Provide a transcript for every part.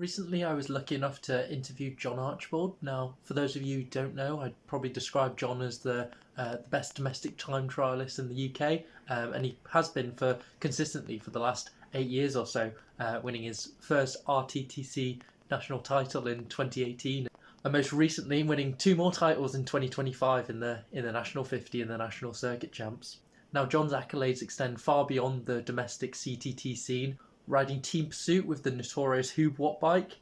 Recently, I was lucky enough to interview John Archibald. Now, for those of you who don't know, I'd probably describe John as the best domestic time trialist in the UK, and he has been for consistently for the last 8 years or so, winning his first RTTC national title in 2018, and most recently winning two more titles in 2025 in the National 50 and the National Circuit Champs. Now, John's accolades extend far beyond the domestic CTT scene, riding team pursuit with the notorious HUUB Wattbike,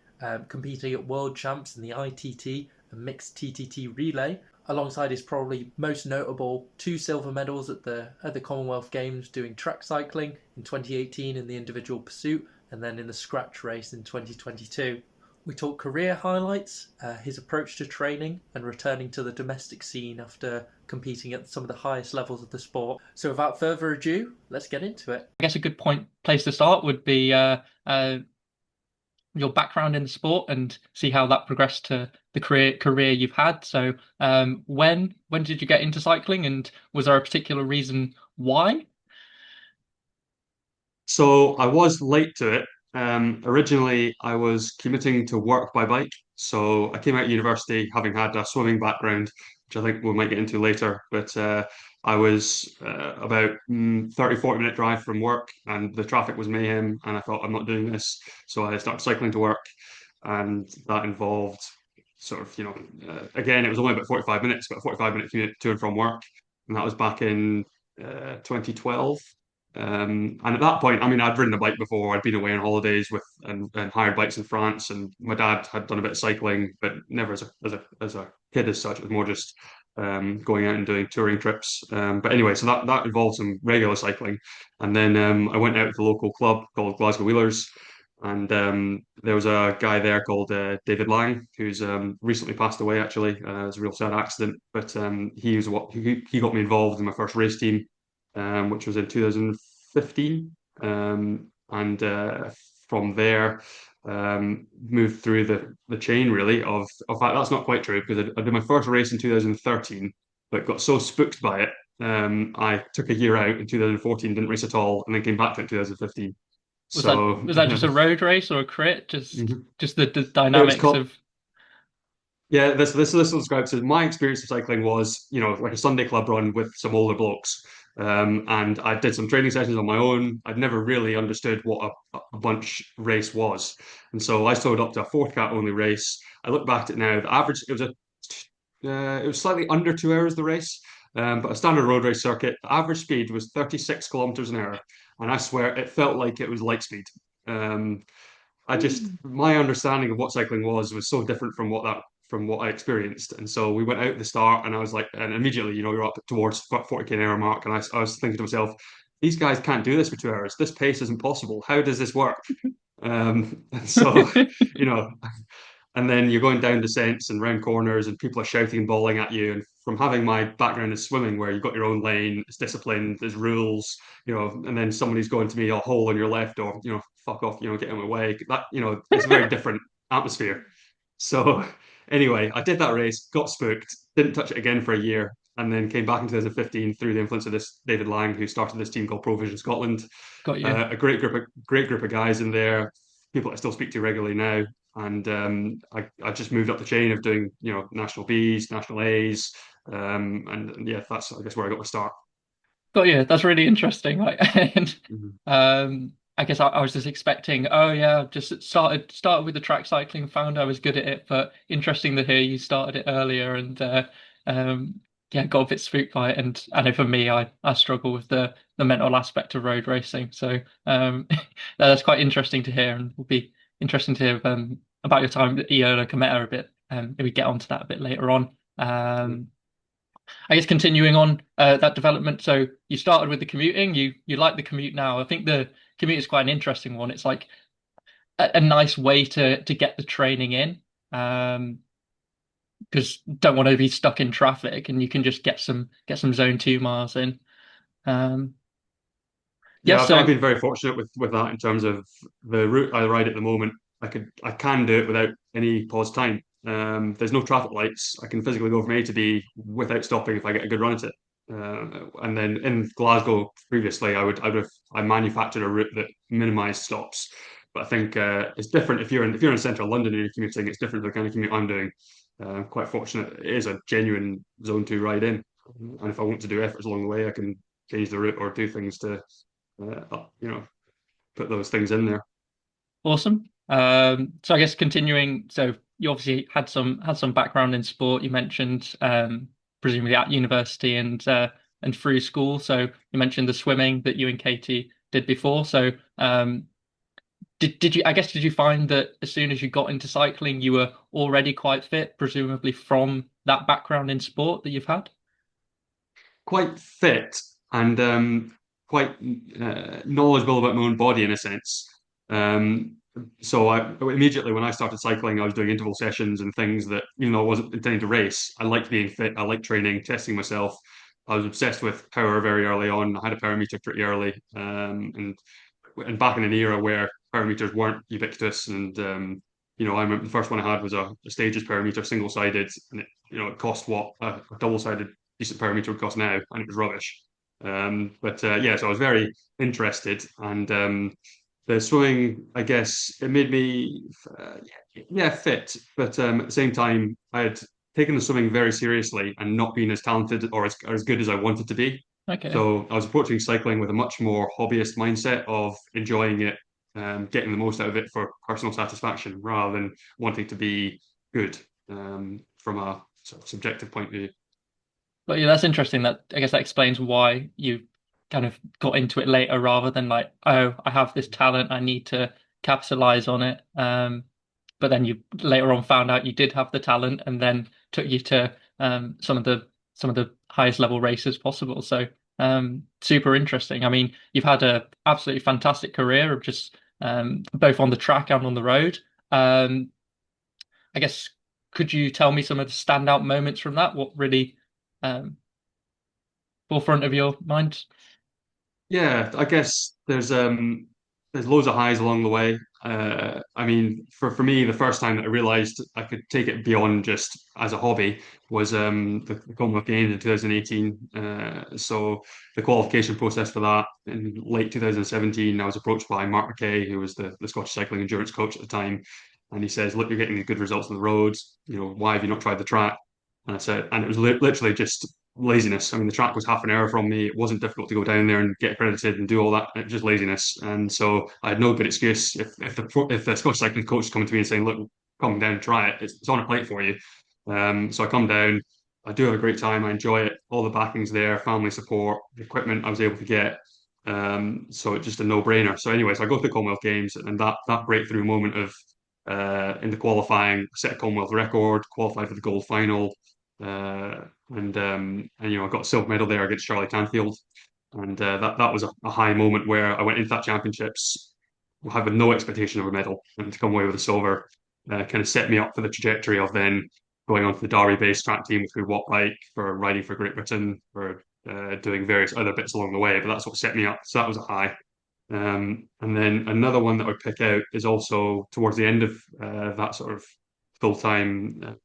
competing at World Champs in the ITT and Mixed TTT Relay, alongside his probably most notable two silver medals at the Commonwealth Games doing track cycling in 2018 in the individual pursuit and then in the scratch race in 2022. We talk career highlights, his approach to training and returning to the domestic scene after competing at some of the highest levels of the sport. So without further ado, let's get into it. I guess a good place to start would be your background in the sport and see how that progressed to the career you've had. So, when did you get into cycling, and was there a particular reason why? So I was late to it. Originally, I was commuting to work by bike. So I came out of university having had a swimming background, which I think we might get into later. But I was about 30, 40 minute drive from work, and the traffic was mayhem. And I thought, I'm not doing this. So I started cycling to work, and that involved sort of, again, it was only about 45 minutes, but a 45-minute commute to and from work. And that was back in 2012. And at that point, I mean, I'd ridden a bike before. I'd been away on holidays with and hired bikes in France, and my dad had done a bit of cycling, but never as a kid as such. It was more just going out and doing touring trips. But anyway, so that involved some regular cycling, and then I went out to the local club called Glasgow Wheelers, and there was a guy there called David Lang, who's recently passed away. Actually, it was a real sad accident, but he got me involved in my first race team, which was in 2015. And from there, moved through the chain really of fact, that's not quite true because I did my first race in 2013, but got so spooked by it. I took a year out in 2014, didn't race at all, and then came back to it in 2015. Was that So was that just a road race or a crit? Just Mhm. just the It was dynamics called of. Yeah, this will describe. So my experience of cycling was, like a Sunday club run with some older blokes. And I did some training sessions on my own. I'd never really understood what a bunch race was. And so I showed up to a fourth cat only race. I look back at it now, the average, it was slightly under 2 hours, the race. But a standard road race circuit, the average speed was 36 kilometers an hour. And I swear it felt like it was light speed. Um, my understanding of what cycling was so different from what I experienced. And so we went out at the start, and I was like, and immediately, you're up towards 40k an hour mark, and I was thinking to myself, these guys can't do this for 2 hours. This pace isn't possible. How does this work? And so, you know, and then you're going down descents and round corners, and people are shouting and bawling at you. And from having my background in swimming, where you've got your own lane, it's disciplined, there's rules, and then somebody's going to me a hole on your left, or fuck off, get in my way. That it's a very different atmosphere. So anyway, I did that race, got spooked, didn't touch it again for a year, and then came back in 2015 through the influence of this David Lang, who started this team called Pro Vision Scotland. Got you. A great group of guys in there, people I still speak to regularly now. And I just moved up the chain of doing, national Bs, national As, and yeah, that's I guess where I got my start. Got you. That's really interesting. Like, and, Mhm. I guess I was just expecting, oh yeah, just started with the track cycling, found I was good at it, but interesting to hear you started it earlier and yeah, got a bit spooked by it. And I know for me, I struggle with the mental aspect of road racing. So that's quite interesting to hear, and will be interesting to hear about your time at Iola Cometa a bit. Maybe get onto that a bit later on. I guess continuing on that development. So you started with the commuting. You like the commute now. I think the commute is quite an interesting one. It's like a nice way to get the training in, because don't want to be stuck in traffic, and you can just get some zone 2 miles in. Um, yeah. Yeah, I've So been very fortunate with that in terms of the route I ride at the moment. I can do it without any pause time. There's no traffic lights. I can physically go from A to B without stopping if I get a good run at it. And then in Glasgow previously, I manufactured a route that minimized stops. But I think it's different if you're in central London and you're commuting. It's different to the kind of commute I'm doing. Quite fortunate. It is a genuine zone 2 ride in, and if I want to do efforts along the way, I can change the route or do things to put those things in there. Awesome. So I guess continuing, so you obviously had some background in sport. You mentioned presumably at university and through school. So you mentioned the swimming that you and Katie did before. So did you find that as soon as you got into cycling, you were already quite fit, presumably from that background in sport that you've had? Quite fit and quite knowledgeable about my own body in a sense. Um, so immediately when I started cycling, I was doing interval sessions and things that, even though I wasn't intending to race, I liked being fit. I liked training, testing myself. I was obsessed with power very early on. I had a power meter pretty early, and back in an era where power meters weren't ubiquitous, and I remember the first one I had was a Stages power meter, single sided, and it cost what a double sided decent power meter would cost now, and it was rubbish. But so I was very interested, and the swimming, I guess, it made me, fit. But at the same time, I had taken the swimming very seriously and not been as talented or as good as I wanted to be. Okay. So I was approaching cycling with a much more hobbyist mindset of enjoying it, getting the most out of it for personal satisfaction, rather than wanting to be good from a sort of subjective point of view. But yeah, that's interesting. That I guess that explains why you kind of got into it later rather than like, oh, I have this talent, I need to capitalize on it. But then you later on found out you did have the talent, and then took you to some of the highest level races possible. So super interesting. I mean, you've had a absolutely fantastic career of just both on the track and on the road. Um, I guess could you tell me some of the standout moments from that? What really um, forefront of your mind? Yeah, I guess there's loads of highs along the way. I mean, for me, the first time that I realised I could take it beyond just as a hobby was the Commonwealth Games in 2018. So the qualification process for that in late 2017, I was approached by Mark McKay, who was the Scottish cycling endurance coach at the time, and he says, "Look, you're getting these good results on the roads. Why have you not tried the track?" And I said, and it was literally just laziness. I mean, the track was half an hour from me. It wasn't difficult to go down there and get accredited and do all that. It was just laziness. And so I had no good excuse. If the Scottish cycling coach is coming to me and saying, "Look, come down and try it. It's on a plate for you." So I come down. I do have a great time. I enjoy it. All the backing's there, family support, the equipment I was able to get. So it's just a no-brainer. So anyways, I go to the Commonwealth Games, and that breakthrough moment of in the qualifying, set a Commonwealth record, qualified for the gold final. Uh, and I got a silver medal there against Charlie Canfield, and that was a high moment where I went into that championships having no expectation of a medal, and to come away with a silver kind of set me up for the trajectory of then going on to the Derby-based track team with HUUB Wattbike for riding for Great Britain, for doing various other bits along the way. But that's what set me up. So that was a high. And then another one that I would pick out is also towards the end of that sort of full-time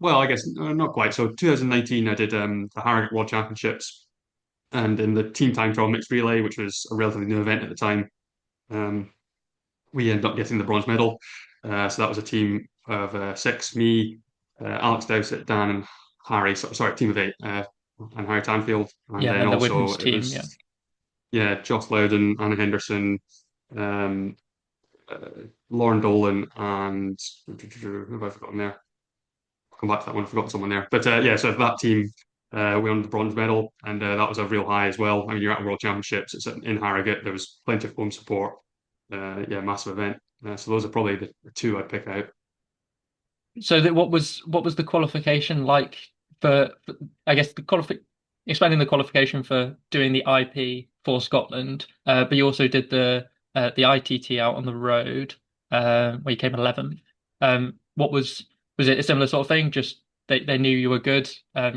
well, I guess not quite. So 2019, I did the Harrogate World Championships, and in the team time trial mixed relay, which was a relatively new event at the time, um, we ended up getting the bronze medal. So that was a team of six: me, Alex Dowsett, Dan, and Harry. Sorry, team of eight, and Harry Tanfield, and Yeah, and then then the also women's it team. Yeah. was Joss Loudon, Anna Henderson, um, uh, Lauren Dolan, and who have I forgotten there? Come back to that one. I forgot someone there. But so for that team, we won the bronze medal, and that was a real high as well. I mean, you're at World Championships. It's in Harrogate. There was plenty of home support. Massive event. So those are probably the two I'd pick out. So what was the qualification like for I guess explaining the qualification for doing the IP for Scotland, but you also did the ITT out on the road, where you came 11th. What was it a similar sort of thing? Just they knew you were good,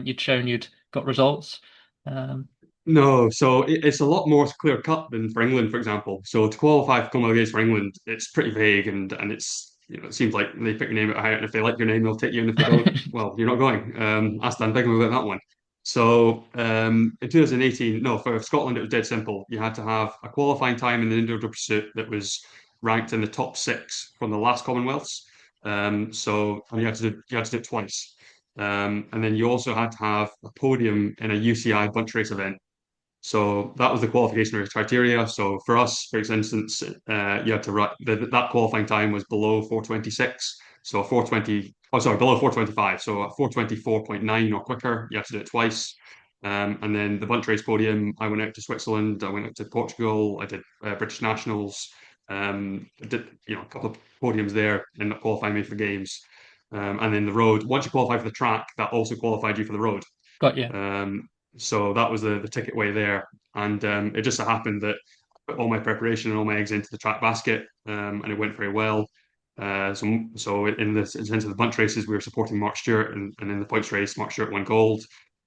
you'd shown you'd got results. Um, No, so it's a lot more clear cut than for England, for example. So to qualify for Commonwealth Games for England, it's pretty vague, and it's it seems like they pick your name out a hat, and if they like your name, they'll take you, and if they don't, well, you're not going. Ask Dan Bigham about that one. So in 2018, no, for Scotland it was dead simple. You had to have a qualifying time in the individual pursuit that was ranked in the top 6 from the last Commonwealths. So and you had to do it twice. And then you also had to have a podium in a UCI bunch race event. So that was the qualification race criteria. So for us, for instance, you had to write that qualifying time was below 4:26. So 4:20, oh sorry, below 4:25. So at 4:24.9 or quicker, you had to do it twice. And then the bunch race podium, I went out to Switzerland, I went out to Portugal, I did British Nationals, I did a couple of podiums there, ended up qualifying me for games. And then the road, once you qualify for the track, that also qualified you for the road. Got you. So that was the ticket way there. And it just so happened that I put all my preparation and all my eggs into the track basket, and it went very well. So in the sense of the bunch races, we were supporting Mark Stewart, and in the points race, Mark Stewart won gold.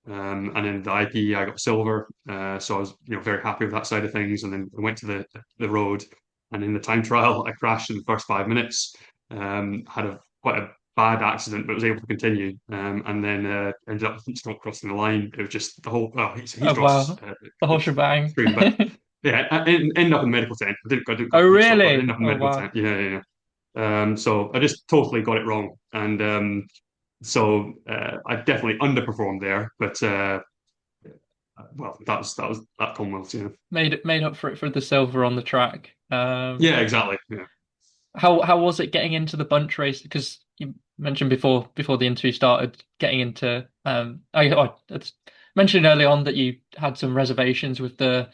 And in the IP, I got silver. So I was very happy with that side of things. And then I went to the road, and in the time trial, I crashed in the first 5 minutes. Had quite a bad accident, but was able to continue. And then ended up not crossing the line. It was just the whole heat Oh stroke. wow, the whole shebang. But yeah, I ended up in medical tent. I didn't Oh got heat stroke, but I ended really? up in Oh medical wow. tent. Yeah. So I just totally got it wrong, and so I definitely underperformed there. But well, that was that Commonwealth. Yeah, Made up for it for the silver on the track. yeah, exactly. Yeah. How was it getting into the bunch race? Because you mentioned before the interview started, getting into it's mentioned early on that you had some reservations with the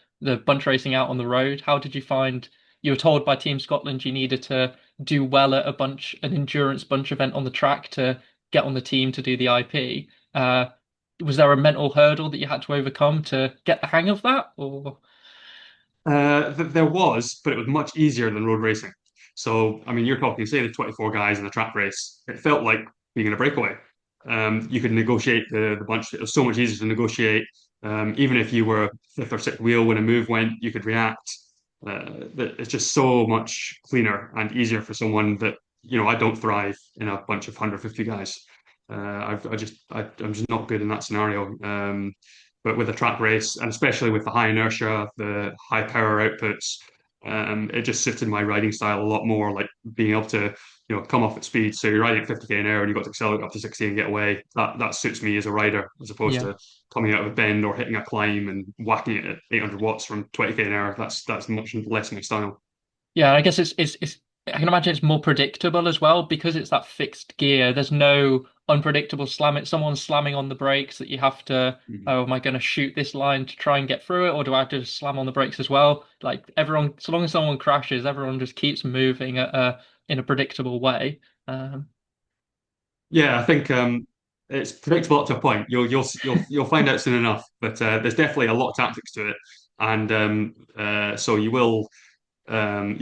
bunch racing out on the road. How did you find you were told by Team Scotland you needed to do well at an endurance bunch event on the track to get on the team to do the IP? Was there a mental hurdle that you had to overcome to get the hang of that, or? There was, but it was much easier than road racing. So, I mean, you're talking, say, the 24 guys in the track race. It felt like being in a breakaway. You could negotiate the bunch. It was so much easier to negotiate. Even if you were fifth or sixth wheel when a move went, you could react. It's just so much cleaner and easier for someone that, I don't thrive in a bunch of 150 guys. I'm just not good in that scenario. But with a track race, and especially with the high inertia, the high power outputs, it just suited my riding style a lot more. Like being able to, come off at speed. So you're riding at 50k an hour, and you've got to accelerate up to 60 and get away. That suits me as a rider, as opposed Yeah. to coming out of a bend or hitting a climb and whacking it at 800 watts from 20k an hour. That's much less my style. Yeah, I guess it's I can imagine it's more predictable as well because it's that fixed gear. There's no unpredictable slamming. Someone's slamming on the brakes that you have to, Mhm. oh, am I going to shoot this line to try and get through it, or do I have to just slam on the brakes as well? Like everyone, so long as someone crashes, everyone just keeps moving in a predictable way. Um, Yeah, I think it's predictable up to a point. You'll find out soon enough. But there's definitely a lot of tactics to it, and so you'll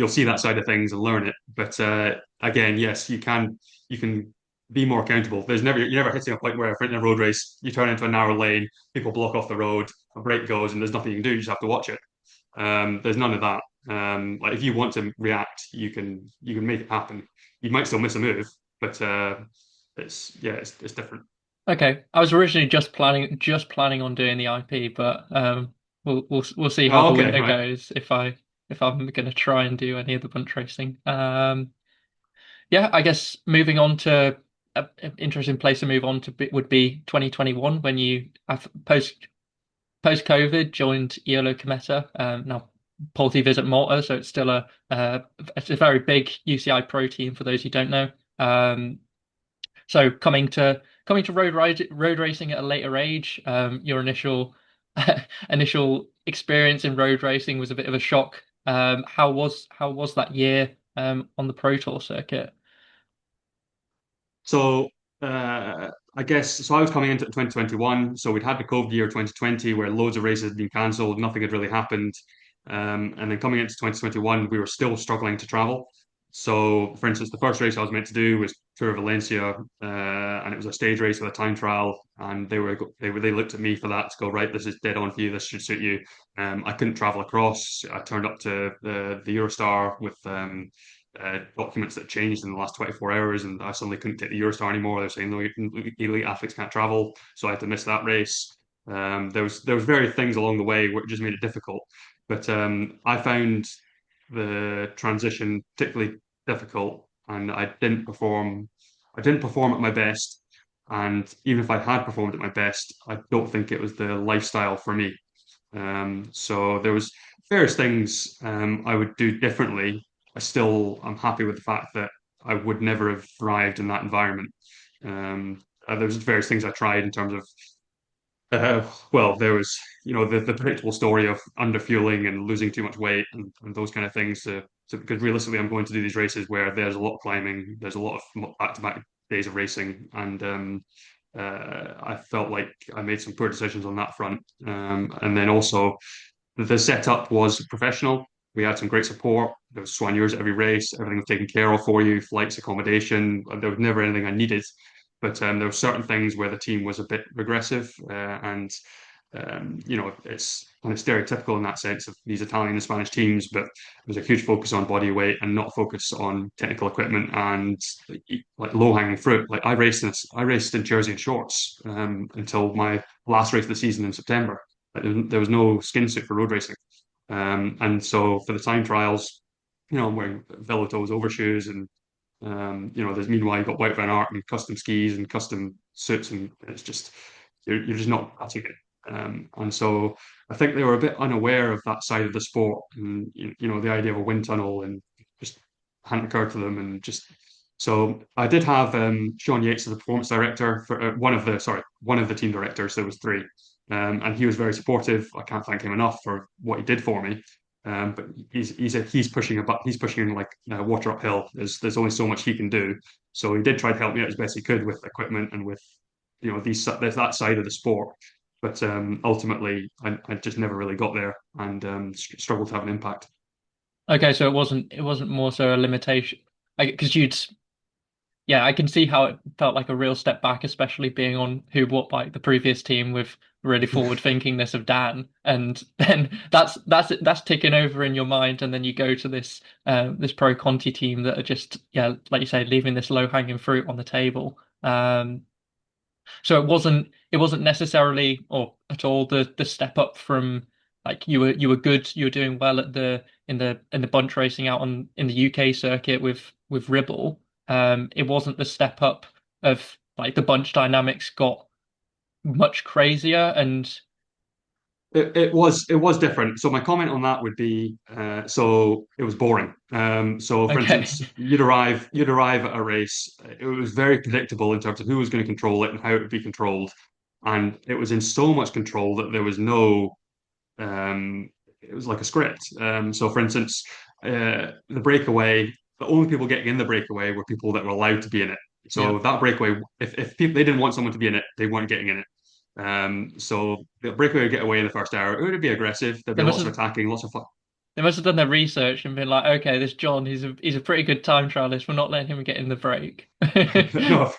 see that side of things and learn it. But again, yes, you can be more accountable. You're never hitting a point where in a road race you turn into a narrow lane, people block off the road, a brake goes, and there's nothing you can do. You just have to watch it. There's none of that. Like if you want to react, you can make it happen. You might still miss a move, but it's different. okay, I was originally just planning on doing the IP, but we'll see how Oh, the okay, winter right. goes if I'm going to try and do any of the bunch racing. Yeah, I guess moving on to an interesting place to move on to would be 2021 when you post COVID joined Iolo Cometa. Now Porty Visit Malta, so it's a very big UCI pro team for those who don't know. So coming to road racing at a later age, your initial experience in road racing was a bit of a shock. How was that year on the Pro Tour circuit? So I guess so. I was coming into 2021, so we'd had the COVID year 2020 where loads of races had been cancelled, nothing had really happened, and then coming into 2021, we were still struggling to travel. So, for instance, the first race I was meant to do was Tour of Valencia, and it was a stage race with a time trial, and they looked at me for that to go right. This is dead on for you. This should suit you. I couldn't travel across. I turned up to the Eurostar with documents that changed in the last 24 hours, and I suddenly couldn't take the Eurostar anymore. They're saying no, elite athletes can't travel, so I had to miss that race. There was various things along the way which just made it difficult. But I found the transition particularly difficult, and I didn't perform. I didn't perform at my best, and even if I had performed at my best, I don't think it was the lifestyle for me. So there was various things I would do differently. I'm happy with the fact that I would never have thrived in that environment. There was various things I tried in terms of well, there was, the predictable story of underfueling and losing too much weight and those kind of things. Because realistically, I'm going to do these races where there's a lot of climbing, there's a lot of back-to-back days of racing, and I felt like I made some poor decisions on that front. And then also, the setup was professional. We had some great support. There was soigneurs at every race. Everything was taken care of for you, flights, accommodation. There was never anything I needed. But there were certain things where the team was a bit regressive, and it's kind of stereotypical in that sense of these Italian and Spanish teams. But there's a huge focus on body weight and not focus on technical equipment and like low hanging fruit. Like I raced in jersey and shorts until my last race of the season in September. Like, there was no skin suit for road racing, and so for the time trials, I'm wearing Veloto's overshoes and there's meanwhile you've got White Van Aert and custom skis and custom suits, and it's just you're just not cutting it. And so I think they were a bit unaware of that side of the sport, and the idea of a wind tunnel and just hadn't occurred to them, and just so I did have Sean Yates as the performance director for one of the team directors. There was three, and he was very supportive. I can't thank him enough for what he did for me. But he's pushing like water uphill. There's only so much he can do. So he did try to help me out as best he could with equipment and with there's that side of the sport. But ultimately, I just never really got there and struggled to have an impact. Okay, so it wasn't more so a limitation, because yeah, I can see how it felt like a real step back, especially being on HUUB Wattbike, the previous team with really forward thinkingness of Dan, and then that's ticking over in your mind, and then you go to this Pro Conti team that are just, yeah, like you say, leaving this low hanging fruit on the table. So it wasn't necessarily or at all the step up from, like, you were good, you were doing well at in the bunch racing out in the UK circuit with Ribble. It wasn't the step up of, like, the bunch dynamics got much crazier, and It was different. So my comment on that would be, so it was boring. So for okay. instance, you'd arrive at a race. It was very predictable in terms of who was going to control it and how it would be controlled, and it was in so much control that there was no, it was like a script. So for instance, the breakaway, the only people getting in the breakaway were people that were allowed to be in it. Yeah. So that breakaway, if people they didn't want someone to be in it, they weren't getting in it. So the breakaway would get away in the first hour. It would be aggressive. There'd They be must lots of have attacking, lots of fun. they must have done their research and been like, okay, this John, he's a pretty good time trialist. We're not letting him get in the break. No,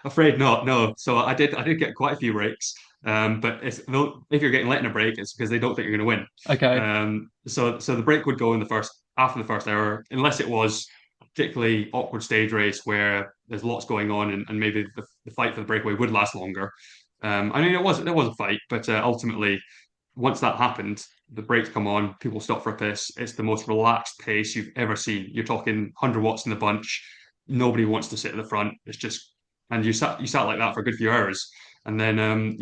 afraid not. No. So I did get quite a few breaks. But if you're getting let in a break, it's because they don't think you're going to win. Okay. So the break would go in the first after the first hour, unless it was a particularly awkward stage race where there's lots going on, and maybe the fight for the breakaway would last longer. I mean, there was a fight, but ultimately, once that happened, the brakes come on, people stop for a piss. It's the most relaxed pace you've ever seen. You're talking 100 watts in the bunch. Nobody wants to sit at the front. It's just, and you sat like that for a good few hours. And then,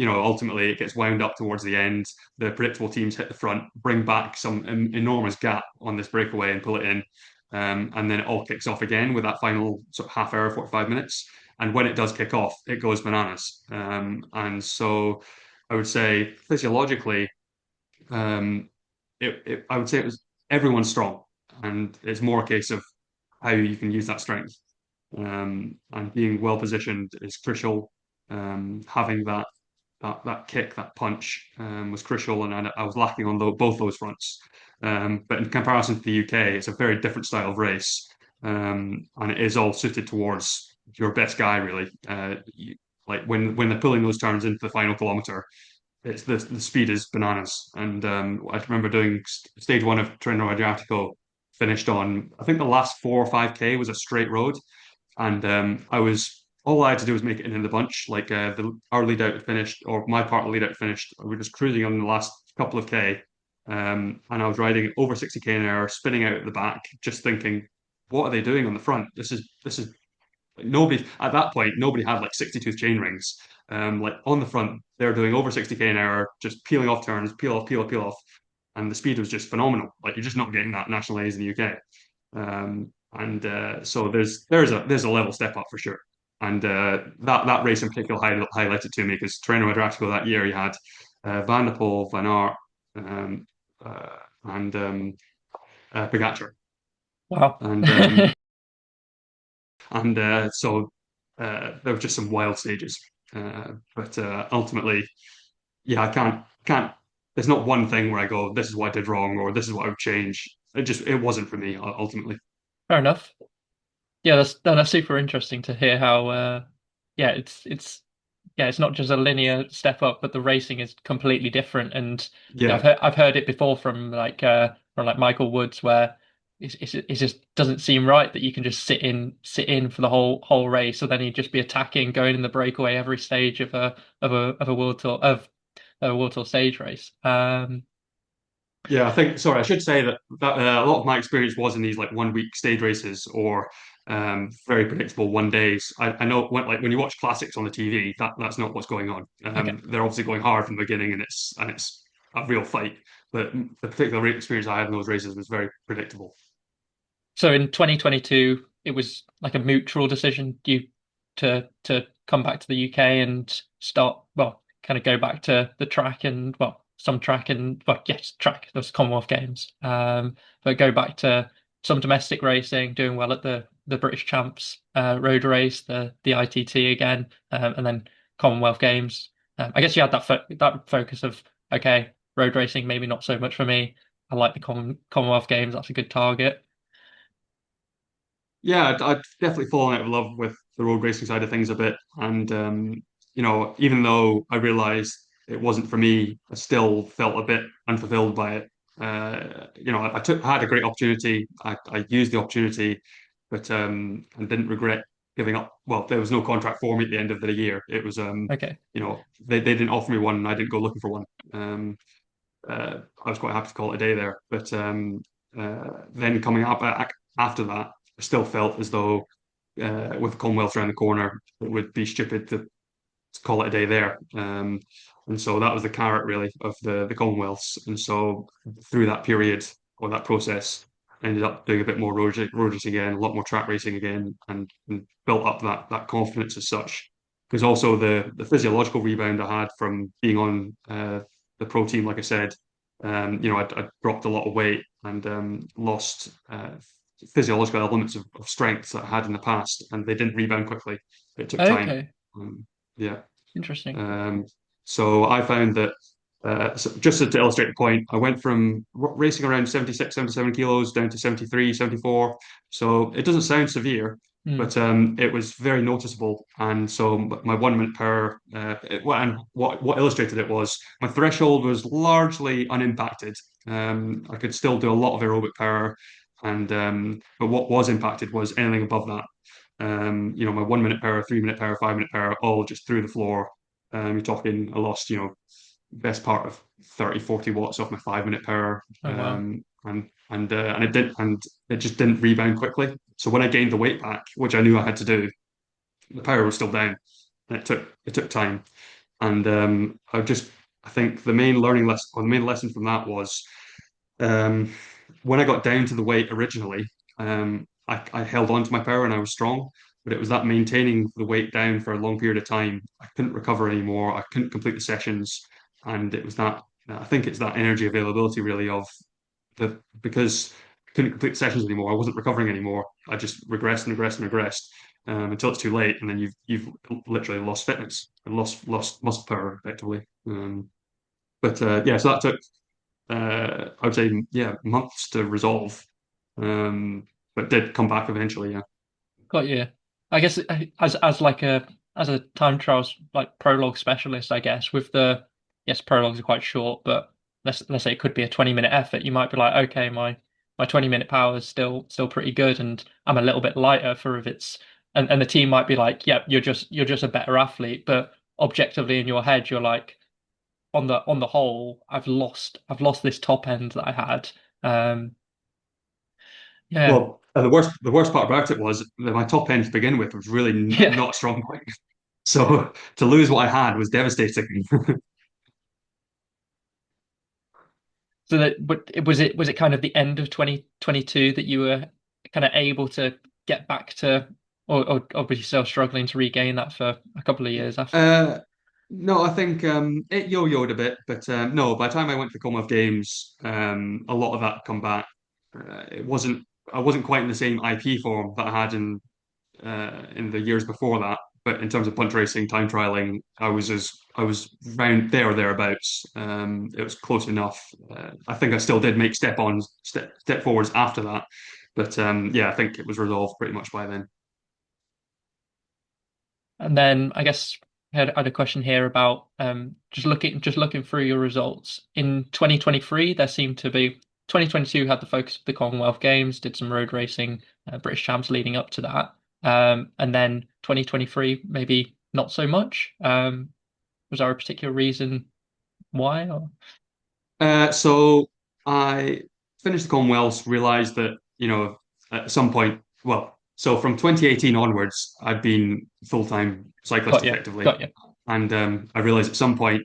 ultimately it gets wound up towards the end. The predictable teams hit the front, bring back some enormous gap on this breakaway and pull it in. And then it all kicks off again with that final sort of half hour, 45 minutes. And when it does kick off, it goes bananas. And so I would say physiologically, um, I would say it was everyone's strong, and it's more a case of how you can use that strength. And being well positioned is crucial. Having that kick, that punch, was crucial, and I was lacking on both those fronts. But in comparison to the UK, it's a very different style of race, and it is all suited towards your best guy, really. Like when they're pulling those turns into the final kilometer, it's the speed is bananas. And I remember doing stage one of Treno Adriatico, finished on, I think the last 4 or 5K was a straight road, and I was all I had to do was make it in the bunch. Like our lead out had finished, or my part of the lead out finished. We were just cruising on the last couple of K, and I was riding over 60k an hour, spinning out at the back, just thinking, what are they doing on the front? This is nobody at that point. Nobody had like 60 tooth chain rings. Like on the front, they're doing over 60k an hour, just peeling off turns, peel off, peel off, peel off, and the speed was just phenomenal. Like you're just not getting that national A's in the UK. And so there's a level step up for sure. And that race in particular highlighted to me because Tirreno Adriatico that year you had Van der Poel, Van Aert, um, and Pogacar, Wow. and so there were just some wild stages. But ultimately, yeah, I can't. There's not one thing where I go, this is what I did wrong, or this is what I would change. It wasn't for me ultimately. Fair enough. Yeah, that's super interesting to hear how yeah, it's not just a linear step up, but the racing is completely different. And yeah, Yeah, I've heard it before from like Michael Woods, where it just doesn't seem right that you can just sit in for the whole race, so then he'd just be attacking, going in the breakaway every stage of a world tour of a world tour stage race. yeah. I think. Sorry, I should say that a lot of my experience was in these like 1 week stage races or very predictable 1 days. I know when you watch classics on the TV, that's not what's going on. Okay. They're obviously going hard from the beginning, and it's a real fight. But the particular experience I had in those races was very predictable. So in 2022, it was like a mutual decision due to come back to the UK and start, well, kind of go back to the track and, well, some track and, well, yes, track, those Commonwealth Games. But go back to some domestic racing, doing well at the British Champs road race, the ITT again, and then Commonwealth Games. I guess you had that focus of, okay, road racing, maybe not so much for me. I like the Commonwealth Games. That's a good target. Yeah, I'd definitely fallen out of love with the road racing side of things a bit. And, even though I realized it wasn't for me, I still felt a bit unfulfilled by it. I had a great opportunity. I used the opportunity, but I didn't regret giving up. Well, there was no contract for me at the end of the year. It was, Okay. they didn't offer me one and I didn't go looking for one. I was quite happy to call it a day there. But then coming up after that, I still felt as though with the Commonwealth around the corner, it would be stupid to call it a day there. And so that was the carrot really of the Commonwealths. And so through that period or that process, I ended up doing a bit more road racing again, a lot more track racing again, and built up that confidence as such. Because also the physiological rebound I had from being on the pro team, like I said, I dropped a lot of weight and lost physiological elements of strength that I had in the past, and they didn't rebound quickly. It took time. Okay. Yeah. Interesting. Um, so I found that, so just to illustrate the point, I went from racing around 76, 77 kilos down to 73, 74. So it doesn't sound severe, Hmm. but it was very noticeable. And so my 1 minute per, and what illustrated it was my threshold was largely unimpacted. I could still do a lot of aerobic power, and but what was impacted was anything above that. My 1 minute power, 3 minute power, 5 minute power, all just through the floor. You're talking, I lost, best part of 30, 40 watts off my 5 minute power. Oh wow. And it just didn't rebound quickly. So when I gained the weight back, which I knew I had to do, the power was still down. And it took time. And I think the main learning lesson or the main lesson from that was um, when I got down to the weight originally, I held on to my power and I was strong, but it was that maintaining the weight down for a long period of time. I couldn't recover anymore. I couldn't complete the sessions, and it was that. I think it's that energy availability really of the because I couldn't complete the sessions anymore. I wasn't recovering anymore. I just regressed and regressed and regressed until it's too late, and then you've literally lost fitness and lost muscle power effectively. But yeah, so that took I would say, yeah, months to resolve, but did come back eventually. Yeah, Got you. I guess as a time trials like prologue specialist, I guess with the yes, prologues are quite short, but let's say it could be a 20-minute effort. You might be like, okay, my 20-minute power is still pretty good, and I'm a little bit lighter for if it's and the team might be like, yeah, you're just a better athlete, but objectively in your head, you're like, on the whole, I've lost this top end that I had. Yeah, Well, the worst part about it was that my top end to begin with was really yeah. not a strong point. So to lose what I had was devastating. So but was it kind of the end of 2022 that you were kind of able to get back to, or were you still struggling to regain that for a couple of years after? Uh, no, I think it yo-yoed a bit, but no, by the time I went to the Commonwealth Games, a lot of that had come back. It wasn't I wasn't quite in the same IP form that I had in the years before that. But in terms of punch racing, time trialing, I was round there or thereabouts. It was close enough. I think I still did make step forwards after that, but yeah, I think it was resolved pretty much by then. And then I guess I had a question here about just looking through your results in 2023. There seemed to be 2022 had the focus of the Commonwealth Games, did some road racing, British champs leading up to that, and then 2023 maybe not so much. Was there a particular reason why? Or... So I finished the Commonwealths, realised that, at some point, well, so from 2018 onwards, I'd been full-time cyclist Got you, effectively. got you. And I realised at some point,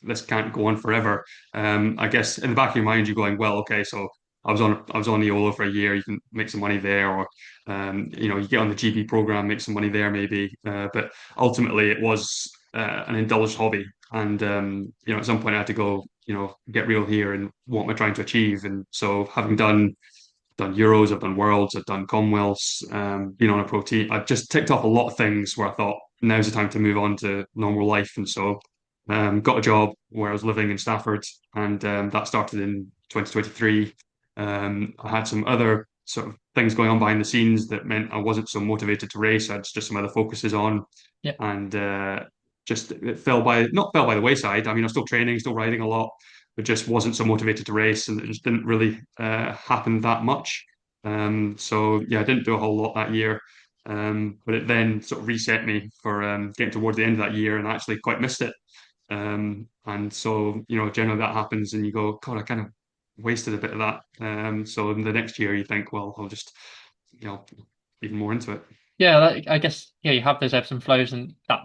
this can't go on forever. I guess in the back of your mind, you're going, well, okay, so I was on the Eolo for a year. You can make some money there, or you get on the GB program, make some money there, maybe. But ultimately, it was an indulged hobby, and at some point, I had to go, get real here and what am I trying to achieve? And so, having done Euros, I've done Worlds, I've done Commonwealths, been on a pro team. I've just ticked off a lot of things where I thought now's the time to move on to normal life. And so got a job where I was living in Stafford, and that started in 2023. I had some other sort of things going on behind the scenes that meant I wasn't so motivated to race. I had just some other focuses on, Yeah, and just it not fell by the wayside. I mean, I was still training, still riding a lot, but just wasn't so motivated to race, and it just didn't really happen that much. So yeah, I didn't do a whole lot that year. But it then sort of reset me for getting towards the end of that year and I actually quite missed it. And so, generally that happens and you go, God, I kind of wasted a bit of that. So in the next year you think, well, I'll just, you know, even more into it. yeah. I guess yeah, you have those ebbs and flows, and that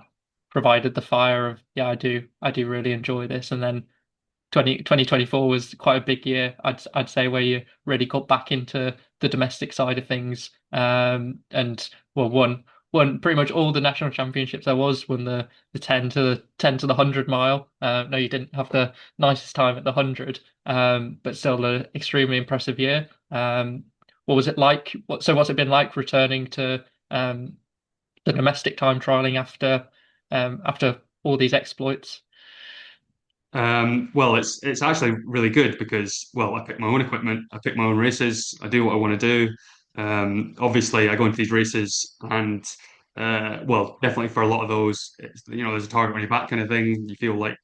provided the fire of yeah, I do really enjoy this, and then 2024 was quite a big year, I'd say, where you really got back into the domestic side of things. And well, won pretty much all the national championships there was, won the 10 to the 100 mile. No, you didn't have the nicest time at the 100, but still an extremely impressive year. What was it like? What's it been like returning to the domestic time trialing after all these exploits? Well, it's actually really good because, well, I pick my own equipment, I pick my own races, I do what I want to do. Obviously, I go into these races, and well, definitely for a lot of those, there's a target on your back kind of thing. You feel like,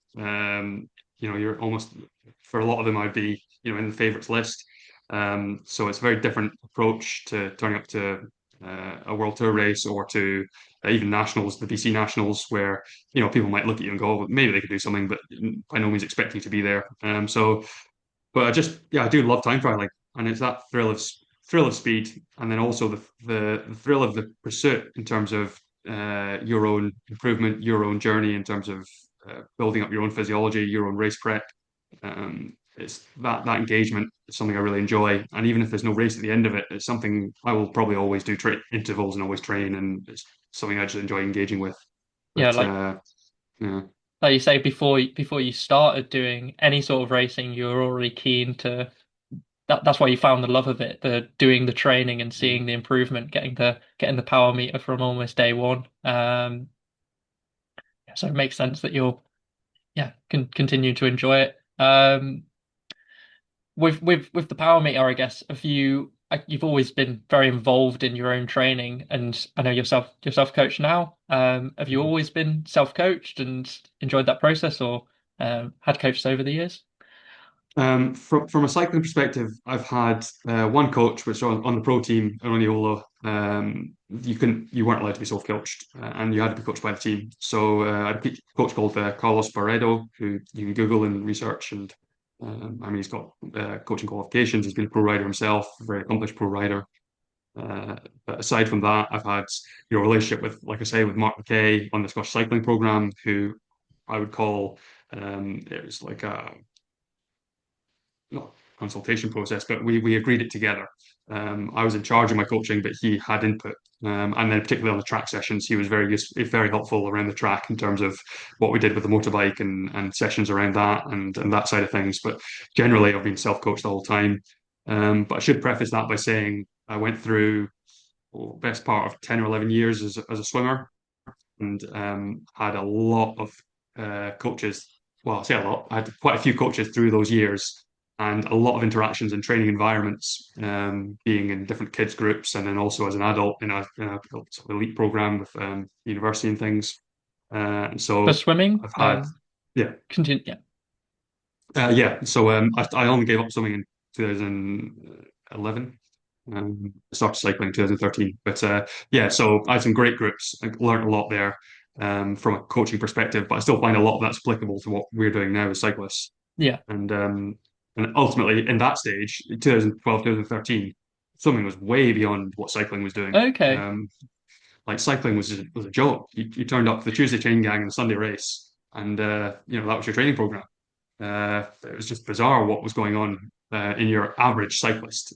you're almost for a lot of them, I'd be, in the favourites list. So it's a very different approach to turning up to a World Tour race or to even nationals, the BC nationals, where people might look at you and go, well, maybe they could do something, but by no means expect you to be there. But I do love time trialing, and it's that thrill of speed, and then also the thrill of the pursuit in terms of your own improvement, your own journey in terms of building up your own physiology, your own race prep. It's that engagement is something I really enjoy, and even if there's no race at the end of it, it's something I will probably always do intervals and always train, and it's something I just enjoy engaging with. Yeah, But yeah. like you say, before you started doing any sort of racing, you were already keen to that's why you found the love of it, the doing the training and seeing the improvement, getting the power meter from almost day one. So it makes sense that you'll yeah continue to enjoy it. With the power meter, I guess, you've always been very involved in your own training, and I know you're self-coached now. Have you always been self-coached and enjoyed that process, or had coaches over the years? From a cycling perspective, I've had one coach, which on the pro team, Oniolo, you weren't allowed to be self-coached, and you had to be coached by the team. So I had a coach called Carlos Barredo, who you can Google and research, and I mean he's got coaching qualifications. He's been a pro rider himself, a very accomplished pro rider. But aside from that, I've had relationship with, like I say, with Mark McKay on the Scottish cycling program, who I would call it was like a not consultation process, but we agreed it together. I was in charge of my coaching, but he had input. And then particularly on the track sessions, he was very helpful around the track in terms of what we did with the motorbike and sessions around that and that side of things. But generally, I've been self-coached the whole time. But I should preface that by saying I went through best part of 10 or 11 years as a swimmer and had a lot of coaches. Well, I say a lot. I had quite a few coaches through those years and a lot of interactions in training environments, being in different kids groups and then also as an adult in a sort of elite program with university and things. And For so swimming, I've had, yeah, continue. Yeah. yeah. So I only gave up swimming in 2011. Started cycling in 2013. But yeah, so I had some great groups. I learned a lot there from a coaching perspective, but I still find a lot of that's applicable to what we're doing now as cyclists. Yeah. And ultimately, in that stage, in 2012, 2013, swimming was way beyond what cycling was doing. Okay. Like cycling was a job. You turned up for the Tuesday chain gang and the Sunday race, and that was your training program. It was just bizarre what was going on in your average cyclist.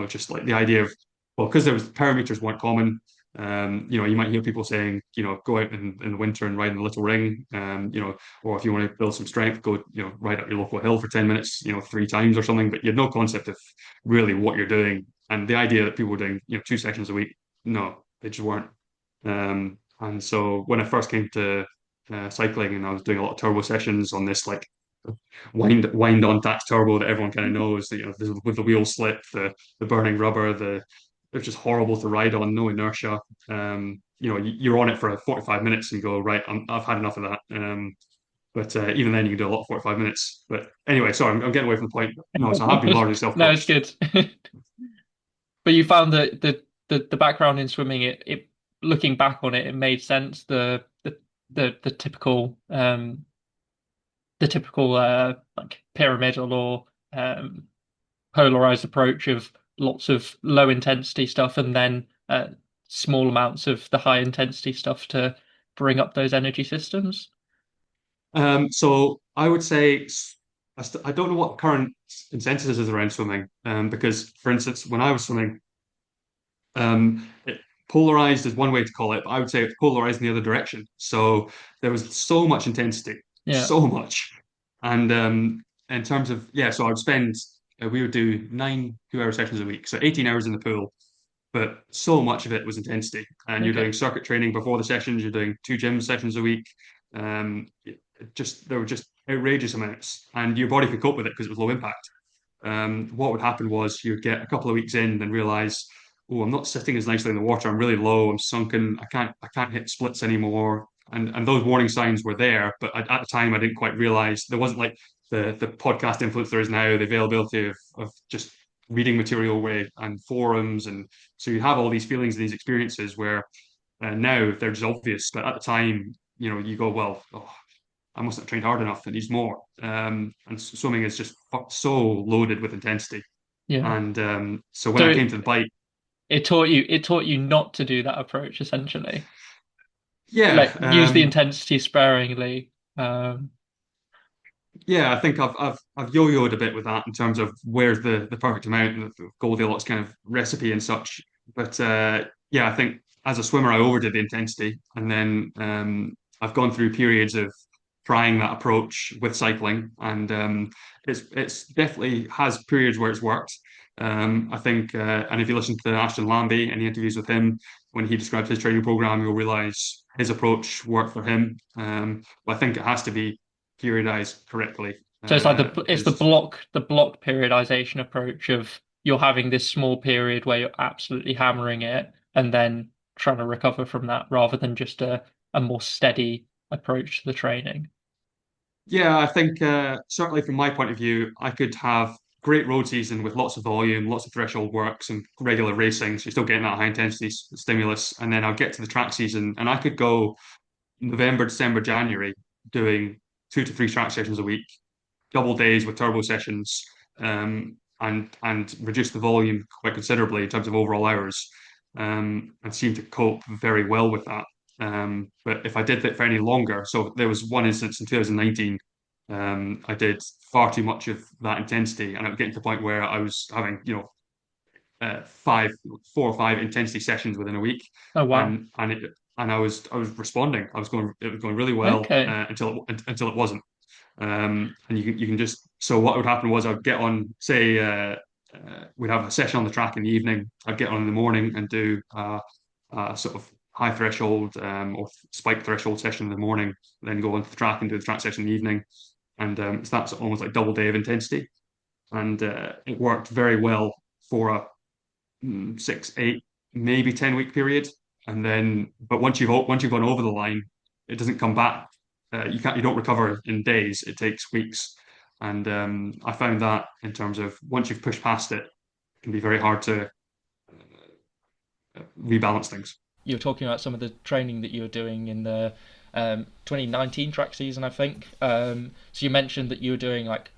Just like the idea of, well, because there was parameters weren't common. You might hear people saying, go out in the winter and ride in the little ring. Or if you want to build some strength, go, ride up your local hill for 10 minutes, 3 times or something. But you had no concept of really what you're doing. And the idea that people were doing, 2 sessions a week, no, they just weren't. And so when I first came to cycling and I was doing a lot of turbo sessions on this like wind on tax turbo that everyone kind of knows, with the wheel slip, the burning rubber, it's just horrible to ride on, no inertia. You're on it for 45 minutes and go, right, I've had enough of that. But even then, you can do a lot of 45 minutes. But anyway, sorry, I'm getting away from the point. No, so I have been largely No, it's self-coached. good. But you found that the background in swimming, it looking back on it, it made sense. The typical like pyramidal or polarized approach of lots of low intensity stuff and then small amounts of the high intensity stuff to bring up those energy systems. So I would say I don't know what the current consensus is around swimming, because, for instance, when I was swimming, it polarized is one way to call it, but I would say it's polarized in the other direction. So there was so much intensity, Yeah. so much. And in terms of, yeah, so we would do 9 2-hour sessions a week, so 18 hours in the pool, but so much of it was intensity. And you're doing Okay. circuit training before the sessions, you're doing 2 gym sessions a week. There were just outrageous amounts, and your body could cope with it because it was low impact. What would happen was you'd get a couple of weeks in and realize, oh, I'm not sitting as nicely in the water. I'm really low. I'm sunken. I can't hit splits anymore. And those warning signs were there, but at the time I didn't quite realize there wasn't like the podcast influence there is now, the availability of just reading material and forums, and so you have all these feelings and these experiences where now they're just obvious, but at the time, you go, well, oh, I mustn't have trained hard enough. It needs more. And swimming is just so loaded with intensity. Yeah. And so when So I came to the bike, it taught you not to do that approach essentially. yeah, Like use the intensity sparingly. yeah, I think I've yo-yoed a bit with that in terms of where's the perfect amount and the Goldilocks kind of recipe and such. But yeah, I think as a swimmer, I overdid the intensity, and then I've gone through periods of trying that approach with cycling, and it's definitely has periods where it's worked. I think, and if you listen to Ashton Lambie and the interviews with him, when he describes his training program, you'll realize his approach worked for him. But I think it has to be periodized correctly. So it's like it's Because the block periodization approach of you're having this small period where you're absolutely hammering it and then trying to recover from that rather than just a more steady approach to the training. Yeah, I think certainly from my point of view, I could have great road season with lots of volume, lots of threshold works, and regular racing. So you're still getting that high intensity stimulus, and then I'll get to the track season, and I could go November, December, January doing 2 to 3 track sessions a week, double days with turbo sessions, and reduce the volume quite considerably in terms of overall hours, and seem to cope very well with that. But if I did that for any longer, so there was one instance in 2019, I did far too much of that intensity, and I was getting to the point where I was having, 4 or 5 intensity sessions within a week, Oh wow. and I was responding. It was going really well Okay. until it wasn't. And you can just, so what would happen was I'd get on, say, we'd have a session on the track in the evening. I'd get on in the morning and do a sort of high threshold or spike threshold session in the morning, then go onto the track and do the track session in the evening. And so that's almost like double day of intensity. And it worked very well for a 6, 8, maybe 10 week period. And then, but once you've gone over the line, it doesn't come back. You don't recover in days. It takes weeks. And I found that in terms of once you've pushed past it, it can be very hard to rebalance things. You were talking about some of the training that you were doing in the 2019 track season, I think. So you mentioned that you were doing like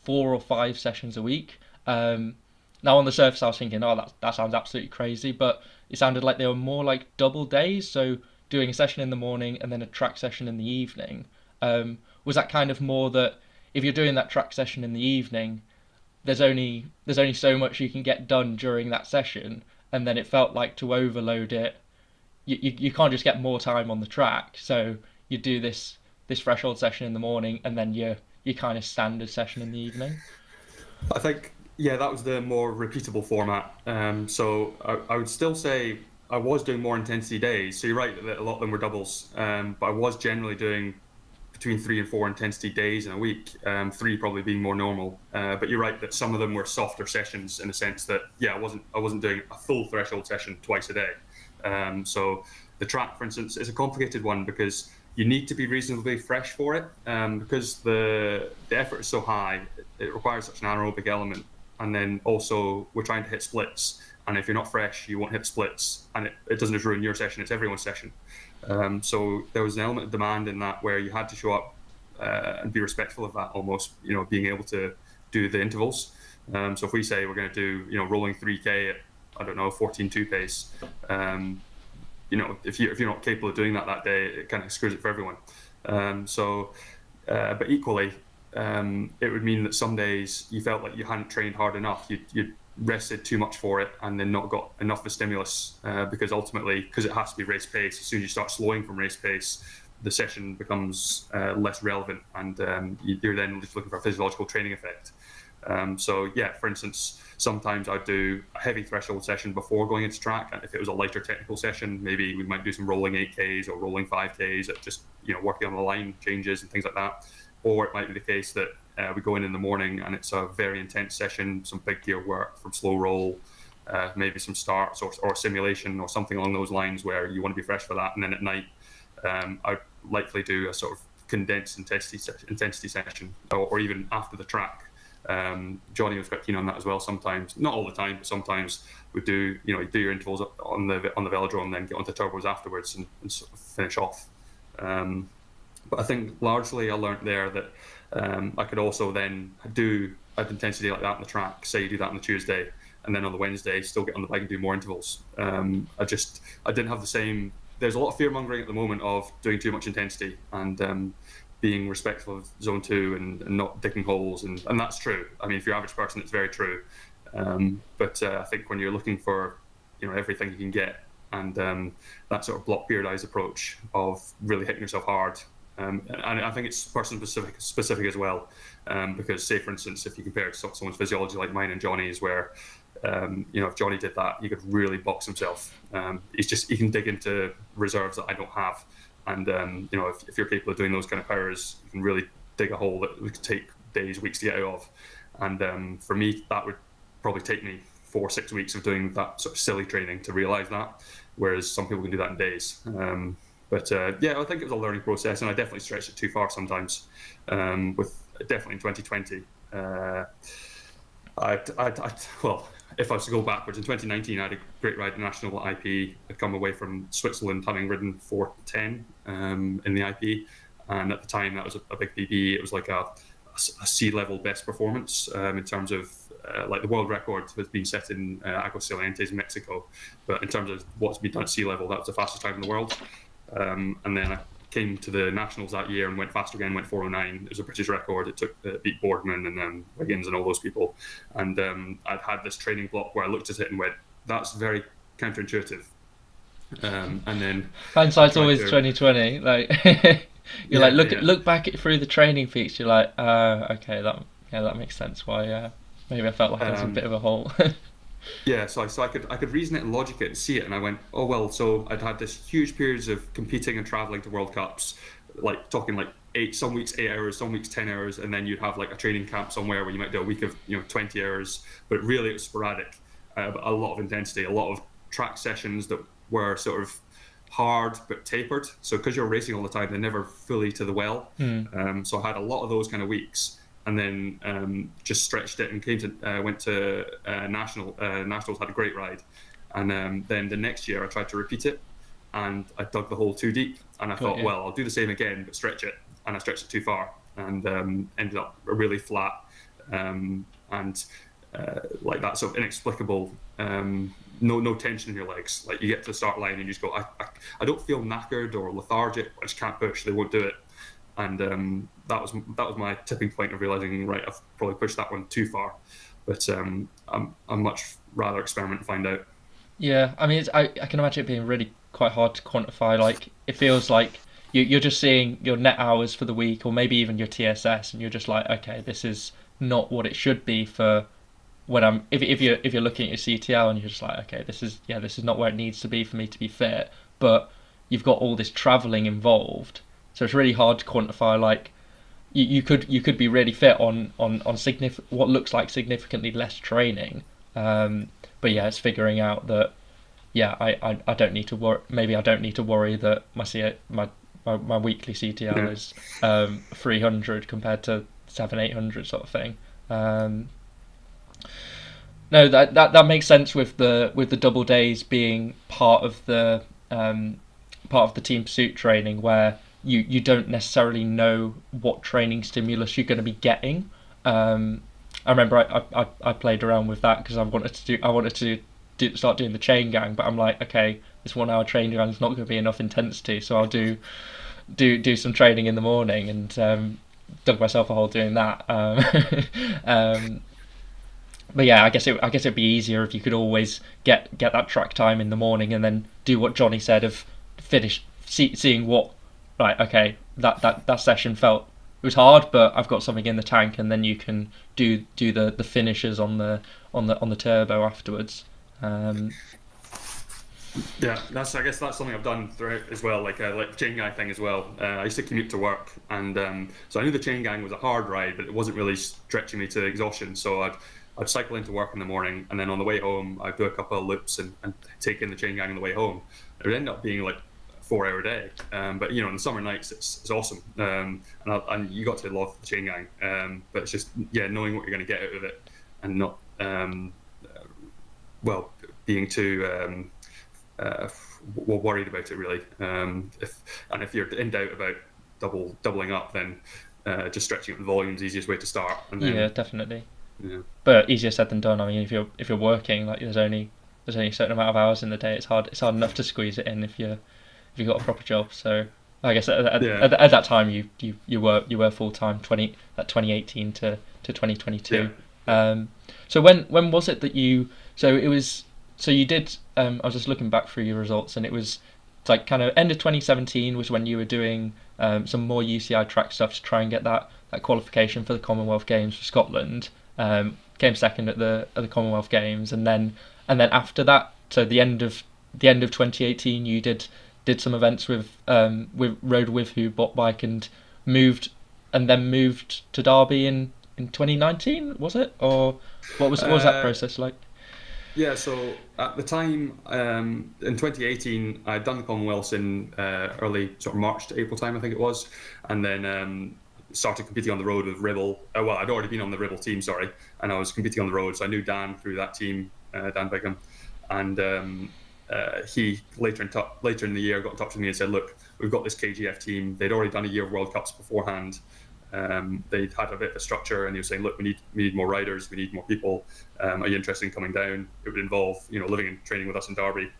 4 or 5 sessions a week. Now on the surface, I was thinking, oh, that sounds absolutely crazy, but it sounded like they were more like double days. So doing a session in the morning and then a track session in the evening. Was that kind of more that if you're doing that track session in the evening, there's only so much you can get done during that session, and then it felt like to overload it, you can't just get more time on the track. So you do this threshold session in the morning, and then your kind of standard session in the evening. I think, yeah, that was the more repeatable format. So I would still say I was doing more intensity days. So you're right that a lot of them were doubles, but I was generally doing between 3 and 4 intensity days in a week. 3 probably being more normal. But you're right that some of them were softer sessions in the sense that, yeah, I wasn't doing a full threshold session twice a day. So the track, for instance, is a complicated one because you need to be reasonably fresh for it, because the effort is so high. It requires such an anaerobic element, and then also we're trying to hit splits. And if you're not fresh, you won't hit splits, and it doesn't just ruin your session; it's everyone's session. So there was an element of demand in that where you had to show up and be respectful of that, almost, being able to do the intervals. So if we say we're going to do, rolling 3K at, I don't know, 14.2 pace, if you're not capable of doing that day, it kind of screws it for everyone. But equally, it would mean that some days you felt like you hadn't trained hard enough. You rested too much for it and then not got enough of a stimulus, because ultimately, because it has to be race pace, as soon as you start slowing from race pace, the session becomes less relevant, and you're then just looking for a physiological training effect. For instance, sometimes I'd do a heavy threshold session before going into track, and if it was a lighter technical session, maybe we might do some rolling 8Ks or rolling 5Ks at just working on the line changes and things like that. Or it might be the case that we go in the morning and it's a very intense session, some big gear work from slow roll, maybe some starts or simulation or something along those lines where you want to be fresh for that. And then at night, I'd likely do a sort of condensed intensity session, or even after the track. Johnny was quite keen on that as well. Sometimes, not all the time, but sometimes we do. You do your intervals on the velodrome, and then get onto turbos afterwards and sort of finish off. But I think largely I learned there that I could also then do an intensity like that on the track. Say you do that on the Tuesday, and then on the Wednesday still get on the bike and do more intervals. I didn't have the same. There's a lot of fear mongering at the moment of doing too much intensity and being respectful of zone 2 and not digging holes, and that's true. I mean, for your average person, it's very true. But I think when you're looking for everything you can get, and that sort of block periodized approach of really hitting yourself hard. And I think it's person specific as well, because say, for instance, if you compare it to someone's physiology like mine and Johnny's, where if Johnny did that, he could really box himself. He can dig into reserves that I don't have, and if you're capable of doing those kind of powers, you can really dig a hole that would take days, weeks to get out of. And for me, that would probably take me 4 or 6 weeks of doing that sort of silly training to realise that, whereas some people can do that in days. But yeah, I think it was a learning process, and I definitely stretched it too far sometimes. With definitely in 2020, well, if I was to go backwards, in 2019 I had a great ride in national IP. I'd come away from Switzerland having ridden 4:10 in the IP, and at the time that was a big PB. It was like a sea level best performance in terms of like the world record has been set in Aguascalientes, Mexico, but in terms of what's been done at sea level, that was the fastest time in the world. And then I came to the nationals that year and went faster again, went 4:09. It was a British record. It took beat Boardman and Wiggins and all those people. And I'd had this training block where I looked at it and went, "That's very counterintuitive." And then hindsight's always 2020. Like you're like look back through the training peaks. You're like, okay, that makes sense. Why? Maybe I felt like I was a bit of a hole. Yeah, so I could reason it and logic it and see it, and I went, oh well. So I'd had this huge periods of competing and traveling to World Cups, like talking like some weeks 8 hours, some weeks 10 hours, and then you'd have like a training camp somewhere where you might do a week of 20 hours, but really it was sporadic, but a lot of intensity, a lot of track sessions that were sort of hard but tapered. So because you're racing all the time, they're never fully to the well. So I had a lot of those kind of weeks. And then just stretched it and went to nationals, had a great ride. And then the next year I tried to repeat it, and I dug the hole too deep. And I thought, well, I'll do the same again, but stretch it. And I stretched it too far, and ended up really flat. Like that sort of inexplicable, no tension in your legs. Like you get to the start line and you just go, I don't feel knackered or lethargic. I just can't push. They won't do it. And that was my tipping point of realizing, right, I've probably pushed that one too far. But I'm much rather experiment and find out. Yeah, I mean, I can imagine it being really quite hard to quantify. Like it feels like you're just seeing your net hours for the week, or maybe even your TSS, and you're just like, okay, this is not what it should be for when I'm. If you're looking at your CTL and you're just like, okay, this is not where it needs to be for me to be fit. But you've got all this traveling involved. So it's really hard to quantify. Like you could be really fit on what looks like significantly less training. But yeah, it's figuring out that I don't need to worry. Maybe I don't need to worry that my weekly CTL is 300 compared to 700-800 sort of thing. No, that makes sense with the double days being part of the team pursuit training, where you don't necessarily know what training stimulus you're going to be getting. I remember I played around with that because I wanted to start doing the chain gang, but I'm like, okay, this 1 hour training gang is not going to be enough intensity, so I'll do some training in the morning, and dug myself a hole doing that. But yeah, I guess it'd be easier if you could always get that track time in the morning, and then do what Johnny said of seeing what. Right, okay, that session it was hard, but I've got something in the tank, and then you can do the finishes on the turbo afterwards. Yeah, I guess that's something I've done throughout as well, like the chain gang thing as well. I used to commute to work, and so I knew the chain gang was a hard ride, but it wasn't really stretching me to exhaustion. So I'd cycle into work in the morning, and then on the way home I'd do a couple of loops and take in the chain gang on the way home. It would end up being like 4-hour day, but in the summer nights it's awesome, and you got to love the chain gang, but it's just knowing what you're going to get out of it, and not being too worried about it really. If you're in doubt about doubling up, then just stretching up the volume is the easiest way to start. And then, definitely. Yeah. But easier said than done. I mean, if you're working, like there's only a certain amount of hours in the day. It's hard enough to squeeze it in if you've got a proper job. So I guess at that time you were full time, 2018 to 2022. Yeah. So when was it that you? So you did. I was just looking back through your results, and it was like kind of end of 2017 was when you were doing some more UCI track stuff to try and get that qualification for the Commonwealth Games for Scotland. Came second at the Commonwealth Games, and then after that, so the end of 2018, you did some events with rode with HUUB Wattbike and moved to Derby in 2019, was it? Or what was that process like? Yeah, so at the time, in 2018, I'd done the Commonwealths in early sort of March to April time, I think it was, and then started competing on the road with Ribble. Well, I'd already been on the Ribble team, sorry, and I was competing on the road, so I knew Dan through that team, Dan Bigham, and he later in the year got in touch with me and said, "Look, we've got this KGF team. They'd already done a year of World Cups beforehand. They'd had a bit of a structure, and he was saying, look, we need more riders, we need more people. Are you interested in coming down? It would involve, living and training with us in Derby.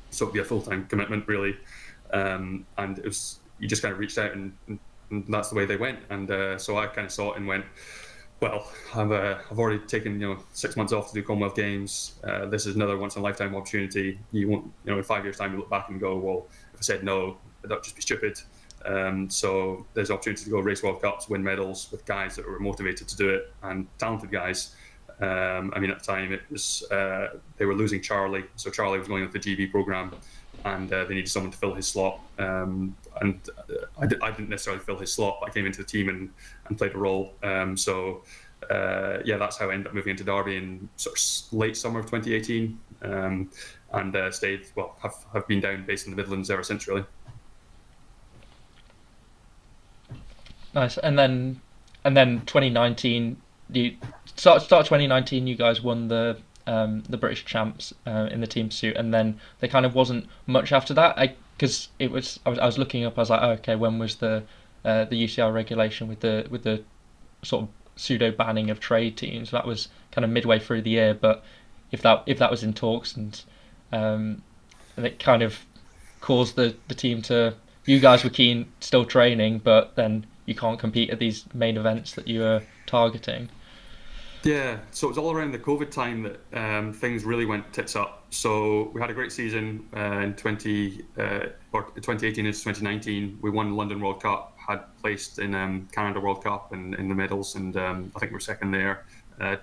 So it'd be a full-time commitment, really. And it was, you just kind of reached out, and that's the way they went. And so I kind of saw it and went, well, I've already taken 6 months off to do Commonwealth Games. This is another once in a lifetime opportunity. You won't, in 5 years' time, you look back and go, well, if I said no, that'd just be stupid. So there's opportunity to go race World Cups, win medals with guys that were motivated to do it and talented guys. At the time it was they were losing Charlie, so Charlie was going with the GB program, and they needed someone to fill his slot. I didn't necessarily fill his slot, but I came into the team and played a role. That's how I ended up moving into Derby in sort of late summer of 2018, and stayed. Well, have been down based in the Midlands ever since, really. Nice. And then 2019, you start 2019, you guys won the British champs in the team pursuit, and then there kind of wasn't much after that. Because I was looking up, I was like, oh, okay, when was the UCI regulation with the sort of pseudo banning of trade teams? That was kind of midway through the year, but if that was in talks, and it kind of caused the team to, you guys were keen, still training, but then you can't compete at these main events that you were targeting. Yeah, so it was all around the COVID time that things really went tits up. So we had a great season in 2018 into 2019. We won the London World Cup, had placed in Canada World Cup and in the medals, and I think we were second there. I've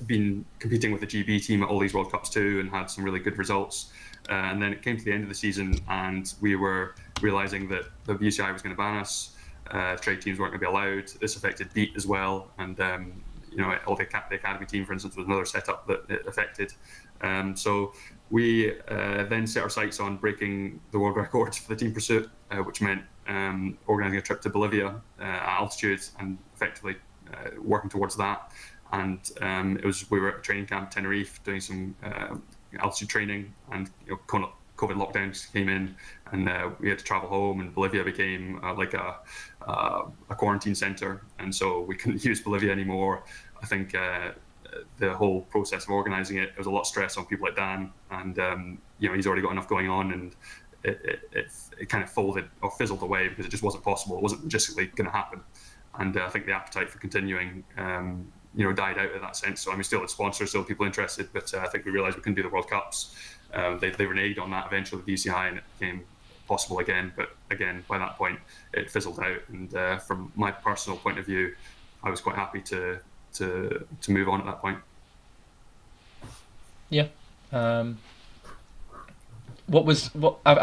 been competing with the GB team at all these World Cups too, and had some really good results. And then it came to the end of the season, and we were realising that the UCI was going to ban us. Trade teams weren't going to be allowed. This affected Beat as well, and all the academy team, for instance, was another setup that it affected. So we then set our sights on breaking the world record for the team pursuit, which meant organising a trip to Bolivia at altitude and effectively working towards that. And we were at a training camp at Tenerife doing some altitude training, and COVID lockdowns came in, and we had to travel home, and Bolivia became like a quarantine centre, and so we couldn't use Bolivia anymore. I think the whole process of organising it was a lot of stress on people like Dan, and he's already got enough going on, and it kind of folded or fizzled away because it just wasn't possible. It wasn't logistically going to happen, and I think the appetite for continuing died out in that sense. So still had sponsors, still people interested, but I think we realised we couldn't do the World Cups. They reneged on that eventually with the UCI, and it became possible again. But again, by that point, it fizzled out. And from my personal point of view, I was quite happy to move on at that point. Yeah. I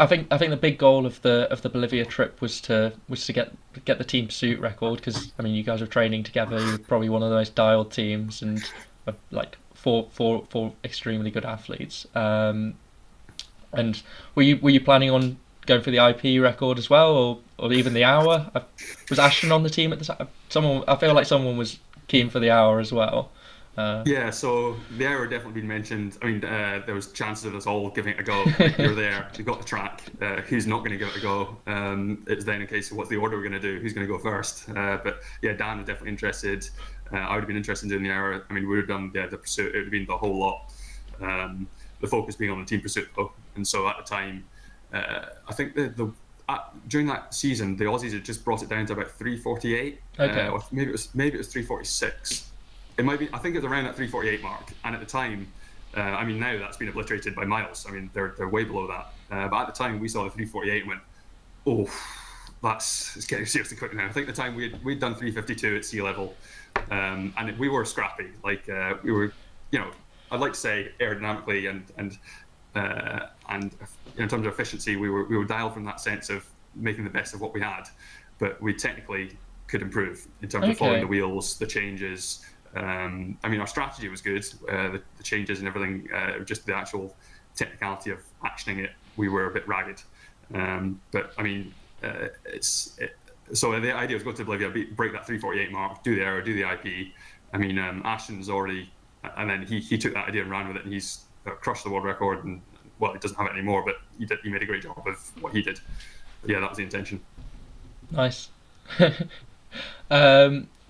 think the big goal of the Bolivia trip was to get the team pursuit record, because you guys were training together. You're probably one of the most dialed teams, and like four extremely good athletes. And were you planning on going for the IP record as well, or even the hour? Was Ashton on the team at the time? I feel like someone was keen for the hour as well. Yeah, so the hour definitely been mentioned. There was chances of us all giving it a go. You're there, you've got the track. Who's not going to give it a go? It's then a case of what's the order we're going to do? Who's going to go first? But yeah, Dan was definitely interested. I would have been interested in doing the hour. We would have done the pursuit. It would have been the whole lot. The focus being on the team pursuit though. And so at the time, I think during that season, the Aussies had just brought it down to about 3:48. Okay. Or maybe it was 3:46. It might be. I think it was around that 3:48 mark. And at the time, now that's been obliterated by miles. They're way below that. But at the time, we saw the 3:48 and went, "Oh, it's getting seriously quick now." I think at the time we'd done 3:52 at sea level, and we were scrappy. We were, I'd like to say aerodynamically and in terms of efficiency, we were dialed from that sense of making the best of what we had, but we technically could improve in terms of following the wheels, the changes. I mean, our strategy was good, the changes and everything, just the actual technicality of actioning it, we were a bit ragged. But I mean, so the idea was go to Bolivia, break that 3:48 mark, do the error, do the IP. I mean, Ashton's already, and then he took that idea and ran with it, and he's crushed the world record. And well, he doesn't have it anymore, but he made a great job of what he did. But yeah, that was the intention. Nice.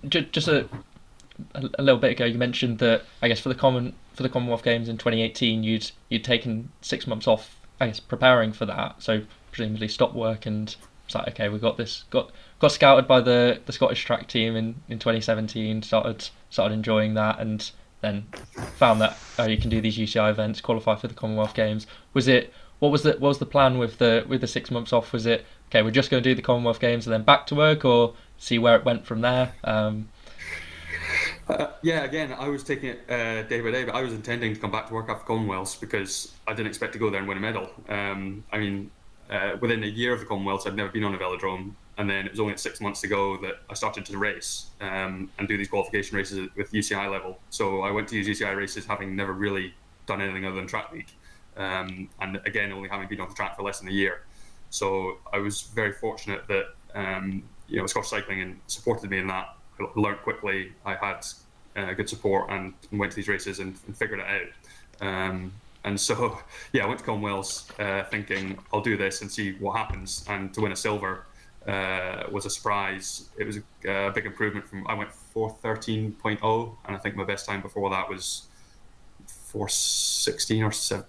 Just a little bit ago, you mentioned that I guess for the Commonwealth Games in 2018, you'd taken 6 months off, I guess, preparing for that. So presumably stopped work and it's like, okay, we got this. Got scouted by the Scottish track team in 2017. Started enjoying that, and then found that you can do these UCI events, qualify for the Commonwealth Games. What was the plan with the 6 months off? Was it okay, we're just going to do the Commonwealth Games and then back to work, or see where it went from there? Yeah, again, I was taking it day by day, but I was intending to come back to work after Commonwealths because I didn't expect to go there and win a medal. I mean, within a year of the Commonwealths, I'd never been on a velodrome, and then it was only at 6 months ago that I started to race and do these qualification races with UCI level. So I went to these UCI races having never really done anything other than track league, and again, only having been on the track for less than a year. So I was very fortunate that Scottish Cycling supported me in that. I learned quickly. I had good support and went to these races and figured it out. And so, yeah, I went to Commonwealths thinking I'll do this and see what happens. And to win a silver was a surprise. It was a big improvement I went 4:13.0, and I think my best time before that was 4:16 or 7.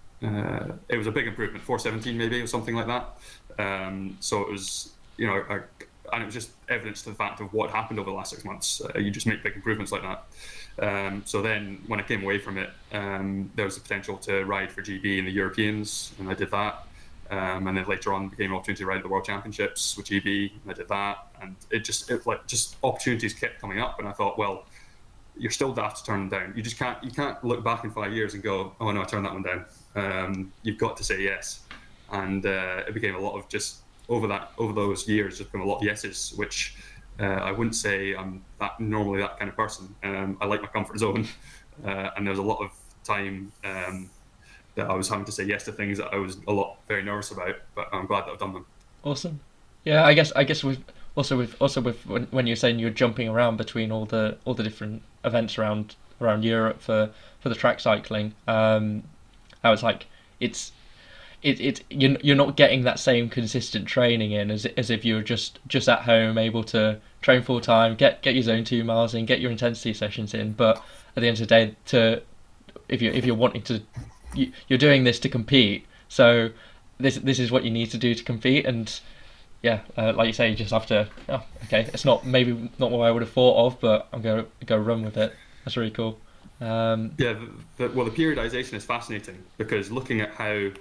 It was a big improvement, 4:17 maybe, or something like that. So it was, and it was just evidence to the fact of what happened over the last 6 months. You just make big improvements like that. So then when I came away from it, there was the potential to ride for GB in the Europeans, and I did that. And then later on became an opportunity to ride the World Championships with GB, and I did that. And it just opportunities kept coming up, and I thought, well, you're still daft to turn them down. You can't look back in 5 years and go, oh no, I turned that one down. You've got to say yes. And it became a lot of just over those years, just became a lot of yeses, which I wouldn't say I'm normally that kind of person. I like my comfort zone, and there was a lot of time that I was having to say yes to things that I was very nervous about, but I'm glad that I've done them. Awesome. Yeah, I guess with when you're saying you're jumping around between all the different events around Europe for the track cycling, I was like, you're not getting that same consistent training in as if you were just at home able to train full time, get your zone 2 miles in, get your intensity sessions in. But at the end of the day, if you're wanting to, you're doing this to compete. So this is what you need to do to compete. And yeah, like you say, you just have to. Oh, okay, it's maybe not what I would have thought of, but I'm going to go run with it. That's really cool. The periodization is fascinating because looking at how.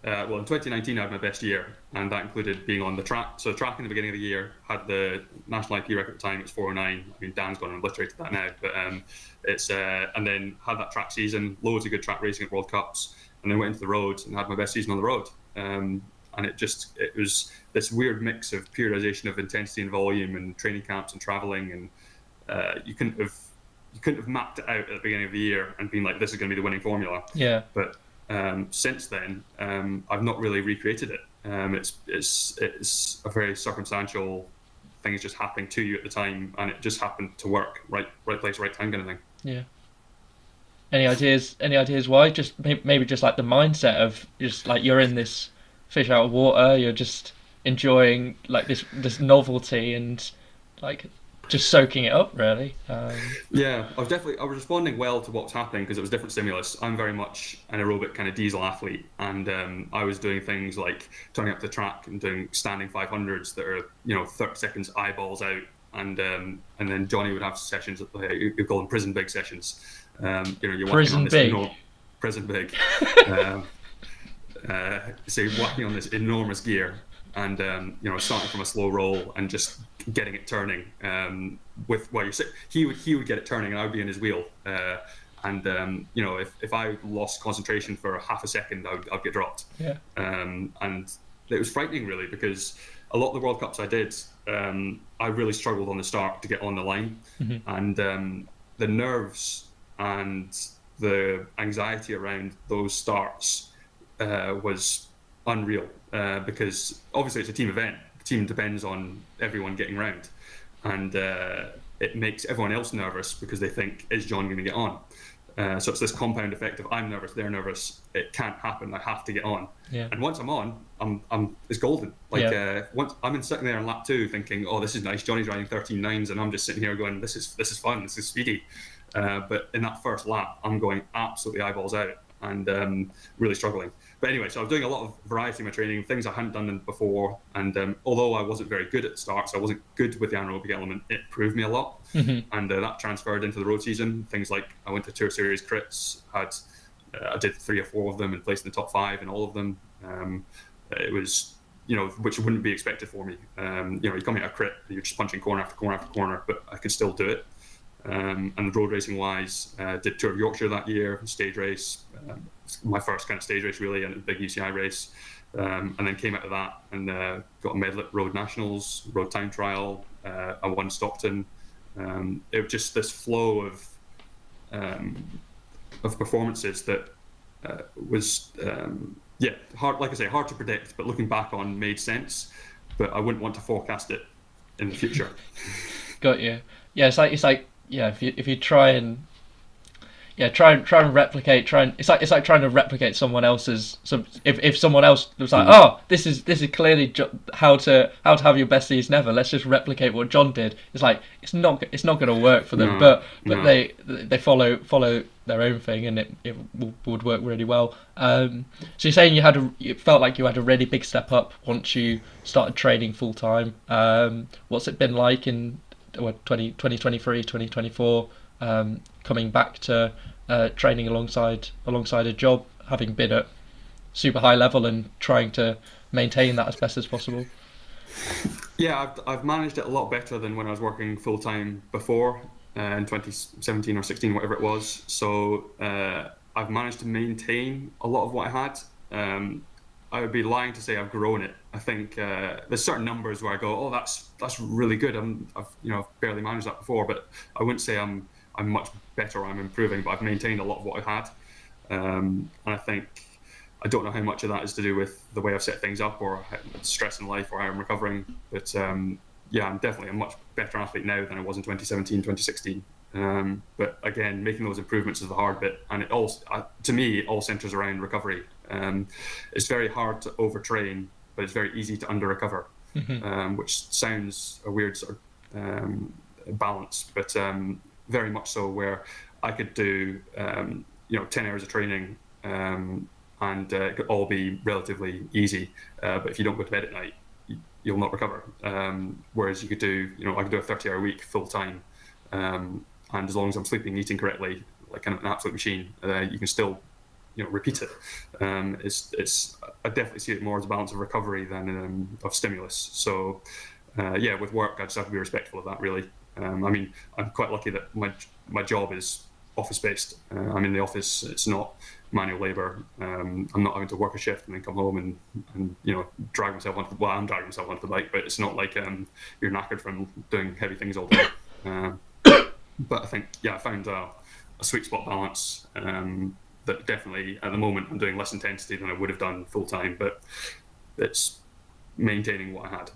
In 2019 I had my best year, and that included being on the track. So the track in the beginning of the year had the national IP record at the time. It's 4:09. I mean, Dan's gone and obliterated that now, but it's and then had that track season, loads of good track racing at World Cups, and then went into the road and had my best season on the road. And it was this weird mix of periodization of intensity and volume and training camps and traveling, and you couldn't have mapped it out at the beginning of the year and been like, this is going to be the winning formula. Yeah. But since then, I've not really recreated it. It's a very circumstantial thing. Is just happening to you at the time, and it just happened to work. Right place, right time, kind of thing. Yeah. Any ideas why? Just maybe just like the mindset of just like you're in this fish out of water. You're just enjoying like this novelty and like just soaking it up, really. Yeah, I was responding well to what's happening because it was different stimulus. I'm very much an aerobic kind of diesel athlete, and I was doing things like turning up the track and doing standing 500s that are 30 seconds eyeballs out, and then Johnny would have sessions we call them prison big sessions. You're prison big. Prison big. So you're working on this enormous gear, and starting from a slow roll and just getting it turning. He would get it turning, and I would be in his wheel. If I lost concentration for half a second, I'd get dropped. Yeah. And it was frightening, really, because a lot of the World Cups I did, I really struggled on the start to get on the line, mm-hmm. and the nerves and the anxiety around those starts was unreal, because obviously it's a team event. The team depends on everyone getting round, and it makes everyone else nervous because they think, is John going to get on? So it's this compound effect of I'm nervous, they're nervous, it can't happen, I have to get on. Yeah. And once I'm on, it's golden. Once I'm sitting there in lap 2 thinking, oh, this is nice, Johnny's riding 13.9s, and I'm just sitting here going, this is fun, this is speedy. But in that first lap, I'm going absolutely eyeballs out and really struggling. But anyway, so I was doing a lot of variety in my training, things I hadn't done before. And although I wasn't very good at the starts, I wasn't good with the anaerobic element, it proved me a lot. Mm-hmm. And that transferred into the road season. Things like I went to Tour Series crits, I did 3 or 4 of them and placed in the top 5 in all of them. It was, which wouldn't be expected for me. You come into a crit, you're just punching corner after corner after corner, but I could still do it. And road racing wise, did Tour of Yorkshire that year, stage race, my first kind of stage race really, and a big UCI race, and then came out of that and got a medal at Road Nationals, Road Time Trial. I won Stockton. It was just this flow of performances that was hard, like I say, hard to predict, but looking back on made sense. But I wouldn't want to forecast it in the future. Got you. Yeah, it's like if you try and replicate, it's like trying to replicate someone else's. If someone else was like, oh, this is clearly how to have your best season ever, let's just replicate what John did. It's like it's not going to work for them. But they follow their own thing, and it would work really well. So you're saying you felt like you had a really big step up once you started training full time. What's it been like in 2023, 2024? Coming back to training alongside a job, having been at super high level and trying to maintain that as best as possible? Yeah, I've managed it a lot better than when I was working full time before, in 2017 or 16, whatever it was. So I've managed to maintain a lot of what I had. I would be lying to say I've grown it. I think there's certain numbers where I go, oh, that's really good. I've barely managed that before, but I wouldn't say I'm much better. I'm improving, but I've maintained a lot of what I had. And I think I don't know how much of that is to do with the way I've set things up, or stress in life, or how I'm recovering. But I'm definitely a much better athlete now than I was in 2017, 2016. But again, making those improvements is the hard bit, and it all, to me, it all centers around recovery. It's very hard to overtrain, but it's very easy to under-recover, which sounds a weird sort of balance, but very much so, where I could do 10 hours of training and it could all be relatively easy, but if you don't go to bed at night, you'll not recover. Whereas you could do, I could do a 30-hour week full time, and as long as I'm sleeping, eating correctly, like kind of an absolute machine, you can still repeat it. I definitely see it more as a balance of recovery than of stimulus. So with work, I just have to be respectful of that, really. I'm quite lucky that my job is office based. I'm in the office. It's not manual labor. I'm not having to work a shift and then come home and drag myself onto. Well, I'm dragging myself onto the bike, but it's not like you're knackered from doing heavy things all day. But I think I found a sweet spot balance. That definitely at the moment I'm doing less intensity than I would have done full time, but it's maintaining what I had.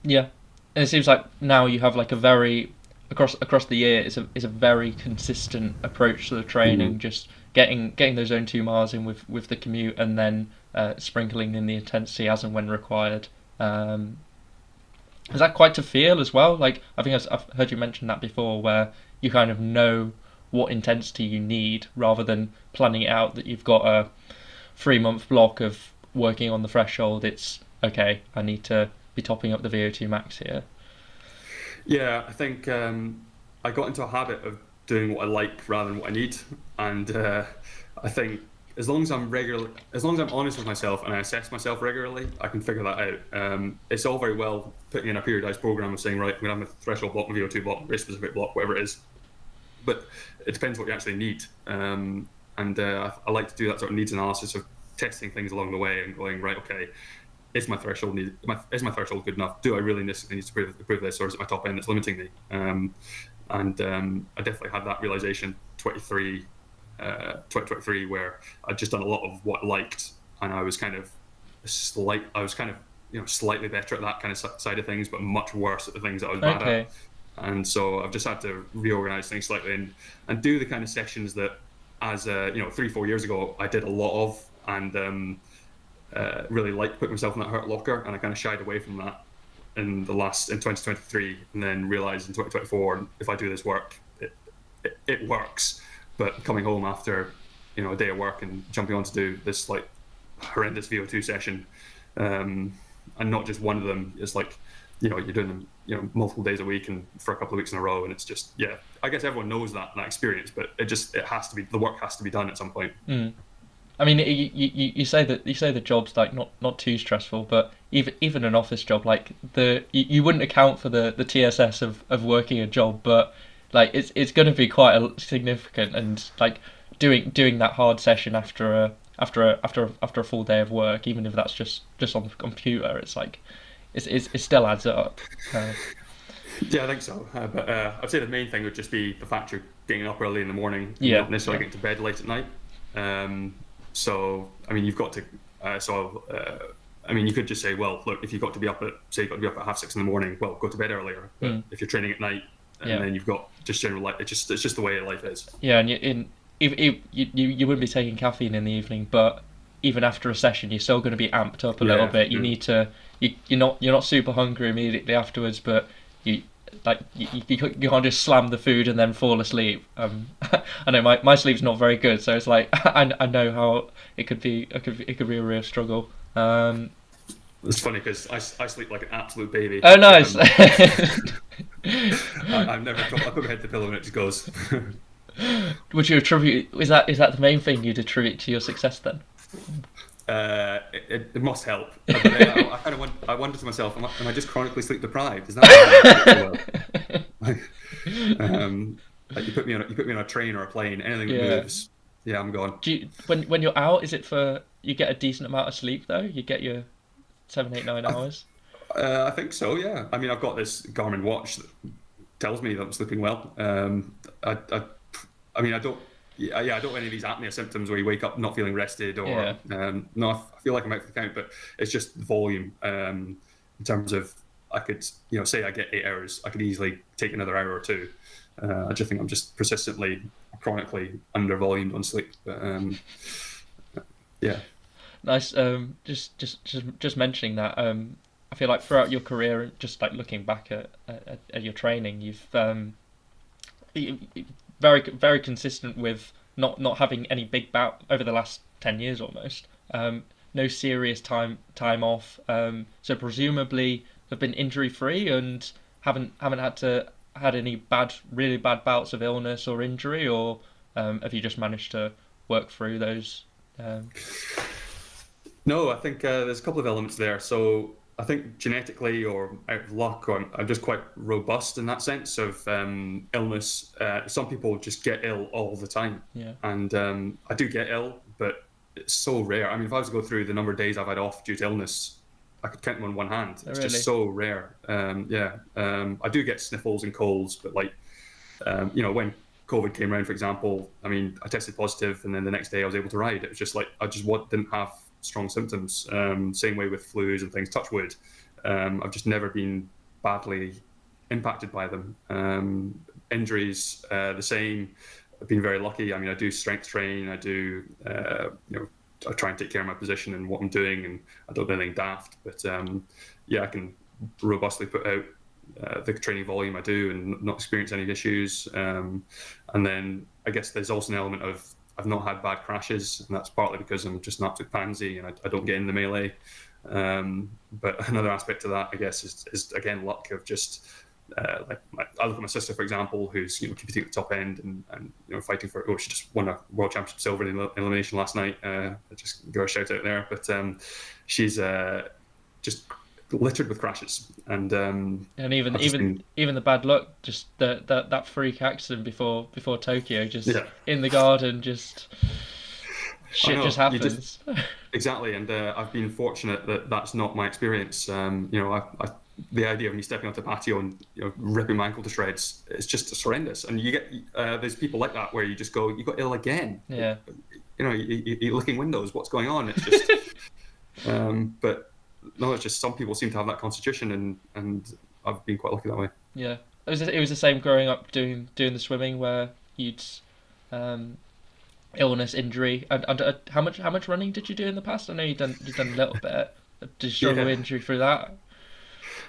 Yeah, and it seems like now you have like a very across the year is a very consistent approach to the training, just getting those own 2 miles in with the commute, and then sprinkling in the intensity as and when required. Is that quite to feel as well? Like, I think I've heard you mention that before, where you kind of know what intensity you need rather than planning it out that you've got a 3-month block of working on the threshold. It's okay, I need to be topping up the VO2 max here. Yeah, I think I got into a habit of doing what I like rather than what I need, and I think as long as I'm honest with myself and I assess myself regularly, I can figure that out. It's all very well putting in a periodized program of saying, right, I'm going to have a threshold block, a VO2 block, race specific block, whatever it is. But it depends what you actually need. I like to do that sort of needs analysis of testing things along the way and going, right, okay, is my threshold good enough? Do I really need to improve this, or is it my top end that's limiting me? And I definitely had that realization 2023, where I'd just done a lot of what I liked, and I was kind of slightly better at that kind of side of things, but much worse at the things that I was bad at. And so I've just had to reorganize things slightly and do the kind of sessions that, as 3-4 years ago, I did a lot of, and really liked putting myself in that hurt locker, and I kind of shied away from that in 2023, and then realized in 2024, if I do this work, it works. But coming home after a day of work and jumping on to do this like horrendous VO2 session, and not just one of them, it's like you're doing them multiple days a week and for a couple of weeks in a row, and it's just, I guess everyone knows that experience, but it has to be, the work has to be done at some point. I mean, you say the job's like not too stressful, but even an office job, like you wouldn't account for the TSS of working a job, but like it's going to be quite significant, and like doing that hard session after a full day of work, even if that's just on the computer, it's like it still adds up. Yeah, I think so. But I'd say the main thing would just be the fact you're getting up early in the morning, not necessarily getting to bed late at night. So I mean, you've got to. I mean, you could just say, well, look, if you've got to be up at 6:30 in the morning, well, go to bed earlier. But if you're training at night, and then you've got just general life, it's just the way life is. Yeah, and you wouldn't be taking caffeine in the evening, but even after a session, you're still going to be amped up a little bit. You need to. You're not super hungry immediately afterwards, but you can't just slam the food and then fall asleep. I know my sleep's not very good, so it's like I know how it could be a real struggle. It's funny because I sleep like an absolute baby. Oh, nice. I've never I put my head to the pillow and it just goes. Would you attribute? Is that the main thing you'd attribute to your success then? It must help. I wonder to myself, am I just chronically sleep deprived? Is that like you put me on a train or a plane, anything that moves, I'm gone. Do you, when you're out, is it for you get a decent amount of sleep though? You get your 7, 8, 9 hours? I think so. Yeah. I mean, I've got this Garmin watch that tells me that I'm sleeping well. I mean, I don't have any of these apnea symptoms where you wake up not feeling rested or no, I feel like I'm out for the count, but it's just volume. In terms of, I could, say I get 8 hours, I could easily take another hour or two. I just think I'm just persistently, chronically under volumed on sleep. But, Nice. Just mentioning that. I feel like throughout your career, just like looking back at your training, you've very very consistent with not having any big bout over the last 10 years almost. No serious time off. So presumably have been injury free and haven't had any really bad bouts of illness or injury, or have you just managed to work through those? No, I think there's a couple of elements there. So I think genetically or out of luck, I'm just quite robust in that sense of illness. Some people just get ill all the time. And I do get ill, but it's so rare. I mean, if I was to go through the number of days I've had off due to illness, I could count them on one hand. It's just so rare. I do get sniffles and colds, but like, when COVID came around, for example, I mean, I tested positive and then the next day I was able to ride. It was just like, I just didn't have strong symptoms. Same way with flus and things, touch wood. I've just never been badly impacted by them. Injuries, the same. I've been very lucky. I mean, I do strength train. I do, I try and take care of my position and what I'm doing, and I don't do anything daft. But I can robustly put out the training volume I do and not experience any issues. And then I guess there's also an element of I've not had bad crashes, and that's partly because I'm just an absolute pansy and I don't get in the melee. But another aspect to that, I guess, is again luck of just I look at my sister, for example, who's competing at the top end and fighting for. She just won a world championship silver in elimination last night. I just give her a shout out there. But she's just littered with crashes, and even the bad luck, just that freak accident before Tokyo, just in the garden, just shit just happens. Exactly, and I've been fortunate that that's not my experience. I the idea of me stepping onto the patio and ripping my ankle to shreds, it's just horrendous. And you get there's people like that where you just go, you got ill again. Yeah. You're licking windows. What's going on? It's just, but no, it's just some people seem to have that constitution, and I've been quite lucky that way. Yeah, it was the same growing up doing the swimming where you'd illness, injury, and how much running did you do in the past? I know you've done a little bit. Did you struggle with injury through that?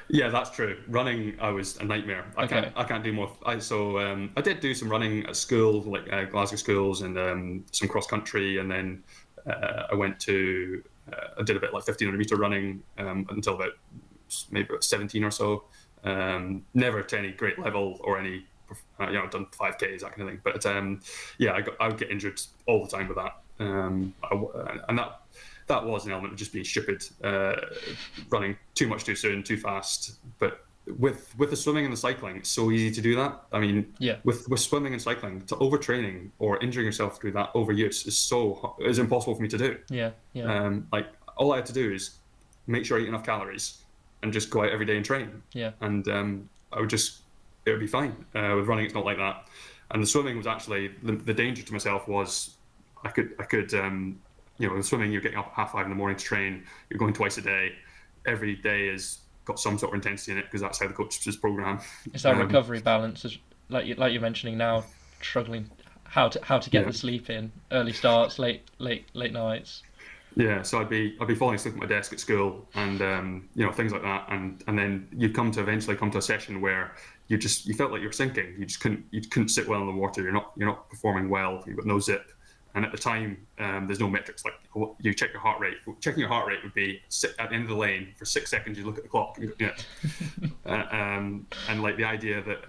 Yeah, that's true. Running, I was a nightmare. I can't do more. I did do some running at school, like Glasgow schools, and some cross country, and then I went to I did a bit like 1500-meter running until maybe about 17 or so. Never to any great level or any, I've done 5Ks, that kind of thing. But I would get injured all the time with that, and that was an element of just being stupid, running too much too soon, too fast. But with the swimming and the cycling, it's so easy to do that. I mean, with swimming and cycling, to overtraining or injuring yourself through that overuse is impossible for me to do. Like all I had to do is make sure I eat enough calories and just go out every day and train. And it would be fine. With running, it's not like that. And the swimming was actually the danger to myself was I could with swimming, you're getting up at 5:30 in the morning to train. You're going twice a day. Every day has got some sort of intensity in it because that's how the coach's program. It's that recovery balance, like you're mentioning now, struggling how to get the sleep in, early starts, late nights. Yeah, so I'd be falling asleep at my desk at school, and things like that, and then you'd eventually come to a session where you felt like you were sinking. You couldn't sit well in the water. You're not performing well. You've got no zip. And at the time, there's no metrics like you check your heart rate. Checking your heart rate would be sit at the end of the lane for 6 seconds. You look at the clock, and like the idea that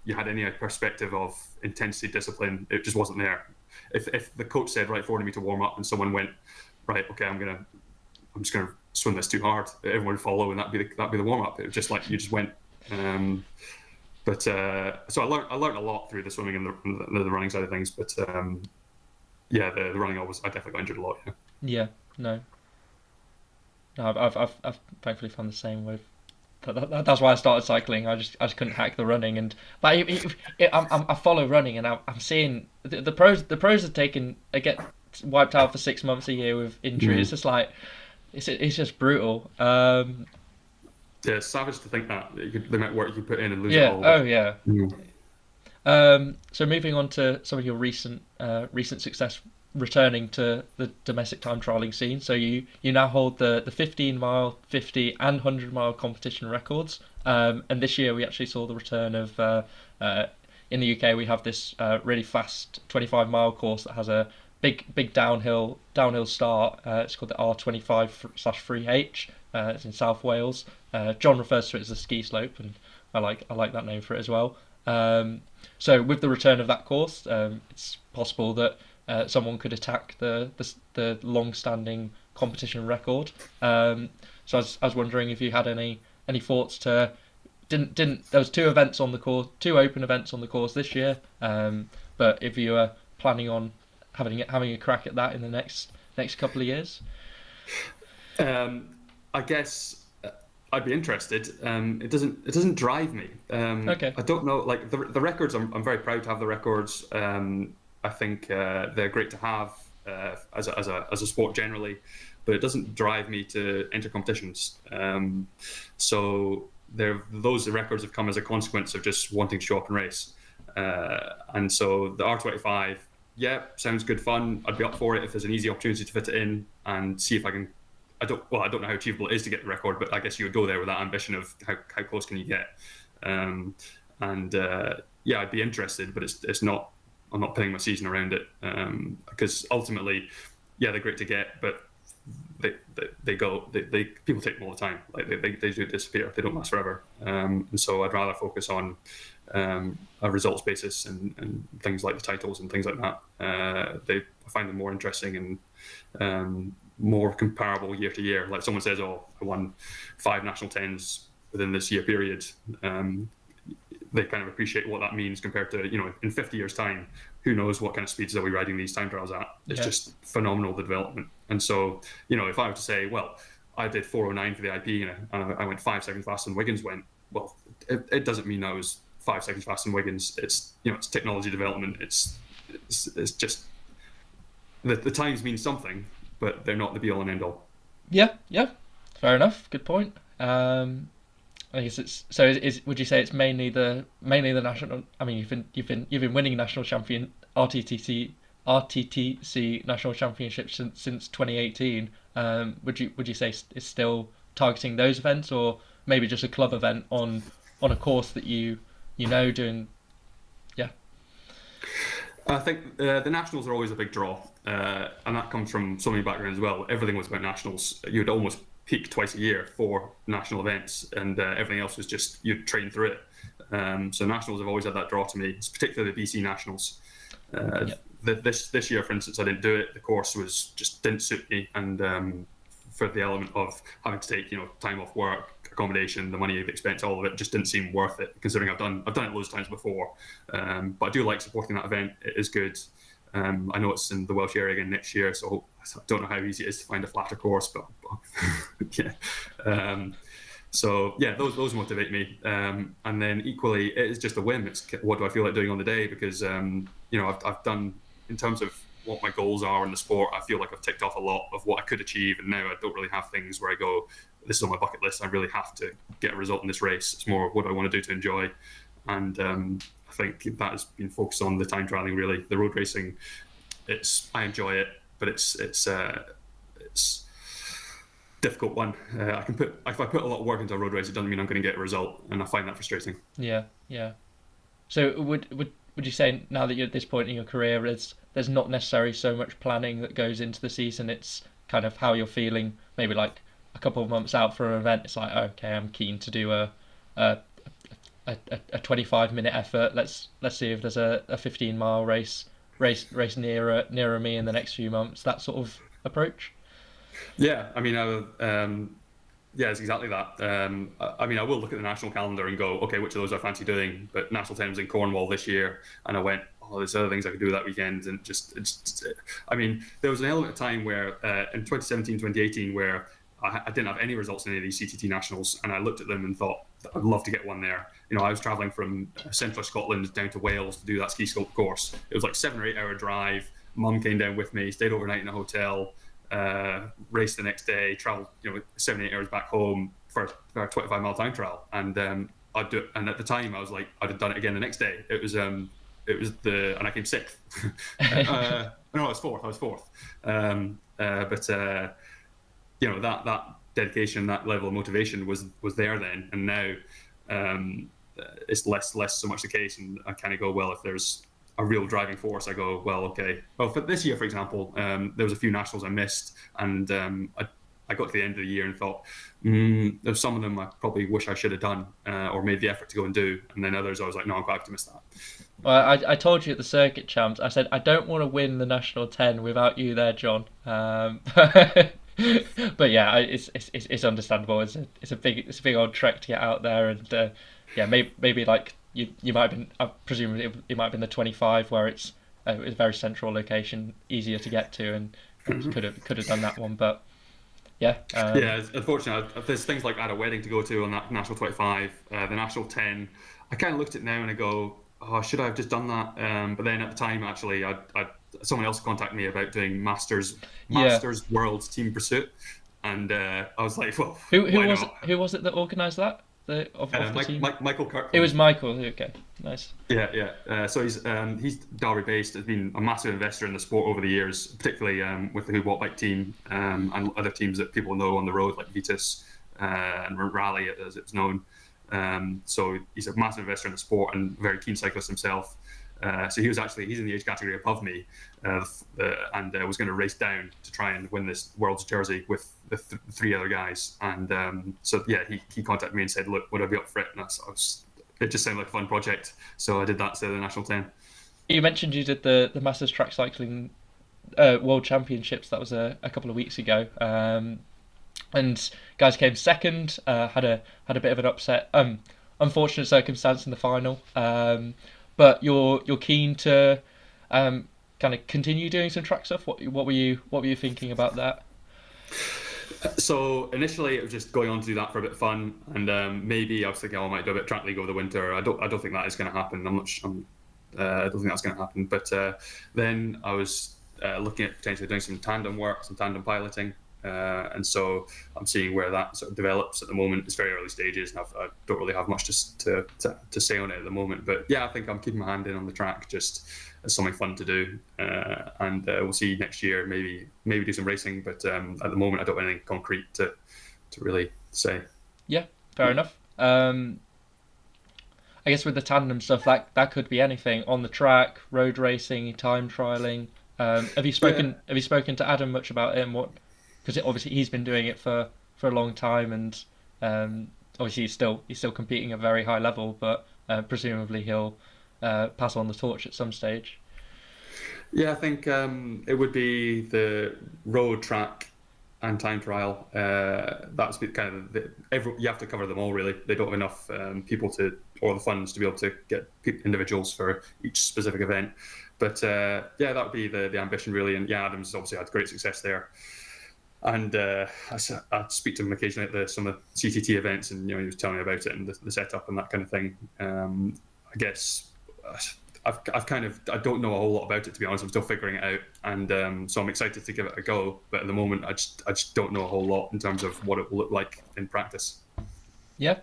you had any perspective of intensity, discipline, it just wasn't there. If the coach said, right, 400-meter warm up, and someone went, right, okay, I'm just gonna swim this too hard, everyone would follow, and that'd be the warm up. It was just like you just went. So I learned a lot through the swimming and the running side of things, but. The running I definitely got injured a lot. No, I've thankfully found the same with. That's why I started cycling. I just couldn't hack the running, and I follow running, and I'm seeing the pros. The pros are get wiped out for 6 months a year with injury. It's just like it's just brutal. It's savage to think that the amount of work you put in and lose it all. So moving on to some of your recent success returning to the domestic time trialing scene. So you now hold the 15-mile, 50 and 100-mile competition records. And this year we actually saw the return of in the UK we have this really fast 25-mile course that has a big downhill start. It's called the R25/3H. It's in South Wales. John refers to it as a ski slope, and I like that name for it as well. So with the return of that course, it's possible that someone could attack the long-standing competition record. So I was wondering if you had any thoughts to there was two open events on the course this year. But if you were planning on having a crack at that in the next couple of years, I guess. I'd be interested. It doesn't drive me. Okay. I don't know. Like the records, I'm very proud to have the records. I think they're great to have as a sport generally, but it doesn't drive me to enter competitions. So those records have come as a consequence of just wanting to show up and race. And so the R25, sounds good fun. I'd be up for it if there's an easy opportunity to fit it in and see if I can. I don't know how achievable it is to get the record, but I guess you would go there with that ambition of how close can you get. I'd be interested, but it's not. I'm not pinning my season around it because ultimately, they're great to get, but people take them all the time. Like they do disappear. They don't last forever. And so I'd rather focus on a results basis and things like the titles and things like that. I find them more interesting and more comparable year to year. Like someone says, I won 5 national 10s within this year period. They kind of appreciate what that means compared to, in 50 years time, who knows what kind of speeds they'll be riding these time trials at. It's just phenomenal, the development. And so, if I were to say, well, I did 4:09 for the IP, and I went 5 seconds faster than Wiggins went. Well, it doesn't mean I was 5 seconds faster than Wiggins. It's it's technology development. It's just the times mean something, but they're not the be all and end all. Yeah, fair enough. Good point. I guess it's so. Would you say it's mainly the national? I mean, you've been winning national champion RTTC national championships since 2018. Would you say it's still targeting those events, or maybe just a club event on a course that you doing? Yeah. I think the nationals are always a big draw, and that comes from so many backgrounds as well. Everything was about nationals. You'd almost peak twice a year for national events, and everything else was just you'd train through it. So nationals have always had that draw to me, it's particularly the BC nationals. This year, for instance, I didn't do it. The course didn't suit me, and for the element of having to take time off work, accommodation, the money, the expense, all of it just didn't seem worth it. Considering I've done it loads of times before, but I do like supporting that event. It is good. I know it's in the Welsh area again next year, so I don't know how easy it is to find a flatter course, but yeah. So yeah, those motivate me. And then equally, it is just a whim. It's what do I feel like doing on the day, because I've done, in terms of what my goals are in the sport, I feel like I've ticked off a lot of what I could achieve, and now I don't really have things where I go, this is on my bucket list, I really have to get a result in this race. It's more what I want to do to enjoy. And I think that has been focused on the time trialing, really. The road racing, I enjoy it, but it's difficult one. If I put a lot of work into a road race, it doesn't mean I'm going to get a result, and I find that frustrating. Yeah. So would you say, now that you're at this point in your career, there's not necessarily so much planning that goes into the season? It's kind of how you're feeling, maybe like a couple of months out for an event. It's like, okay, I'm keen to do a 25-minute effort. Let's see if there's a 15-mile race nearer me in the next few months. That sort of approach. Yeah, I mean, yeah, it's exactly that. I mean, I will look at the national calendar and go, okay, which of those I fancy doing? But National 10 was in Cornwall this year, and I went, oh, there's other things I could do that weekend. And I mean, there was an element of time where in 2017, 2018, where I didn't have any results in any of these CTT nationals, and I looked at them and thought, I'd love to get one there. I was travelling from central Scotland down to Wales to do that ski slope course. It was like 7 or 8 hour drive. Mum came down with me, stayed overnight in a hotel, raced the next day, travelled 7 8 hours back home for a 25-mile time trial. And I'd do it. And at the time, I was like, I'd have done it again the next day. It was and I came sixth. No, I was fourth. But that dedication, that level of motivation was there then, and now it's less so much the case. And I kind of go, well, if there's a real driving force, I go, well, okay. Well, for this year, for example, there was a few nationals I missed, and I got to the end of the year and thought, there's some of them I probably wish I should have done or made the effort to go and do, and then others I was like, no, I'm glad to miss that. Well, I told you at the circuit champs, I said I don't want to win the national 10 without you there, John. But yeah, it's understandable. It's a big old trek to get out there, and yeah, maybe like you might have been. I presume it might have been the 25 where it's a very central location, easier to get to, and could have done that one. But yeah, yeah. Unfortunately, there's things like I had a wedding to go to on that national 25, the national 10. I kind of looked at it now and I go, oh, should I have just done that? But then at the time, actually, someone else contacted me about doing Masters World Team Pursuit, and I was like, well, who was it that organised that? Michael Kirk. It was Michael. Okay, nice. Yeah. So he's Derby based. Has been a massive investor in the sport over the years, particularly with the HUUB Wattbike team and other teams that people know on the road, like Vitus and Rally, as it's known. So he's a massive investor in the sport and very keen cyclist himself. So he's in the age category above me, and was going to race down to try and win this world's jersey with the three other guys. And so yeah, he contacted me and said, look, would I be up for it? And it just sounded like a fun project, so I did that instead of the national 10. You mentioned you did the Masters Track Cycling World Championships. That was a couple of weeks ago. And guys came second, had a bit of an upset, unfortunate circumstance in the final. But you're keen to kind of continue doing some track stuff. What were you thinking about that? So initially it was just going on to do that for a bit of fun, and maybe I was thinking, I might do a bit of track league over the winter. I don't think that is going to happen. I don't think that's going to happen. But then I was looking at potentially doing some tandem work, some tandem piloting, and so I'm seeing where that sort of develops at the moment. It's very early stages, and I don't really have much to say on it at the moment. But yeah, I think I'm keeping my hand in on the track just as something fun to do, and we'll see next year. Maybe do some racing, but at the moment I don't have anything concrete to really say. Yeah, fair enough. I guess with the tandem stuff, that could be anything on the track, road racing, time trialing. Have you spoken to Adam much about it and what? Because obviously he's been doing it for a long time, and obviously he's still competing at a very high level, but presumably he'll pass on the torch at some stage. Yeah, I think it would be the road, track, and time trial. That's kind of you have to cover them all really. They don't have enough people or the funds to be able to get individuals for each specific event. But yeah, that would be the ambition really. And yeah, Adam's obviously had great success there. And I speak to him occasionally at some of the CTT events, and he was telling me about it and the setup and that kind of thing. I guess I don't know a whole lot about it, to be honest. I'm still figuring it out, and so I'm excited to give it a go. But at the moment, I just don't know a whole lot in terms of what it will look like in practice. Yeah,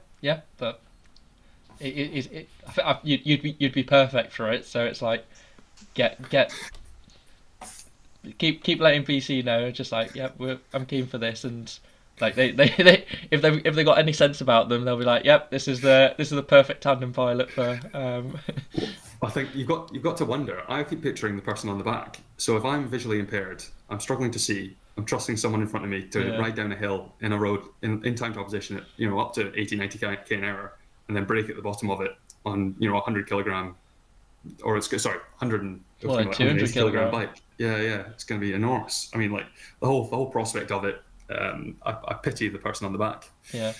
but you'd be perfect for it. So it's like keep letting BC know, just like, yep, I'm keen for this, and like they if they got any sense about them, they'll be like, yep, this is the perfect tandem pilot for. I think you've got to wonder. I keep picturing the person on the back. So if I'm visually impaired, I'm struggling to see. I'm trusting someone in front of me to ride down a hill in a road in time trial position at up to 80, 90 k an hour, and then brake at the bottom of it on 100 kilogram, or 200 kilogram bike. Yeah, it's going to be enormous. I mean, like the whole prospect of it. I pity the person on the back. Yeah.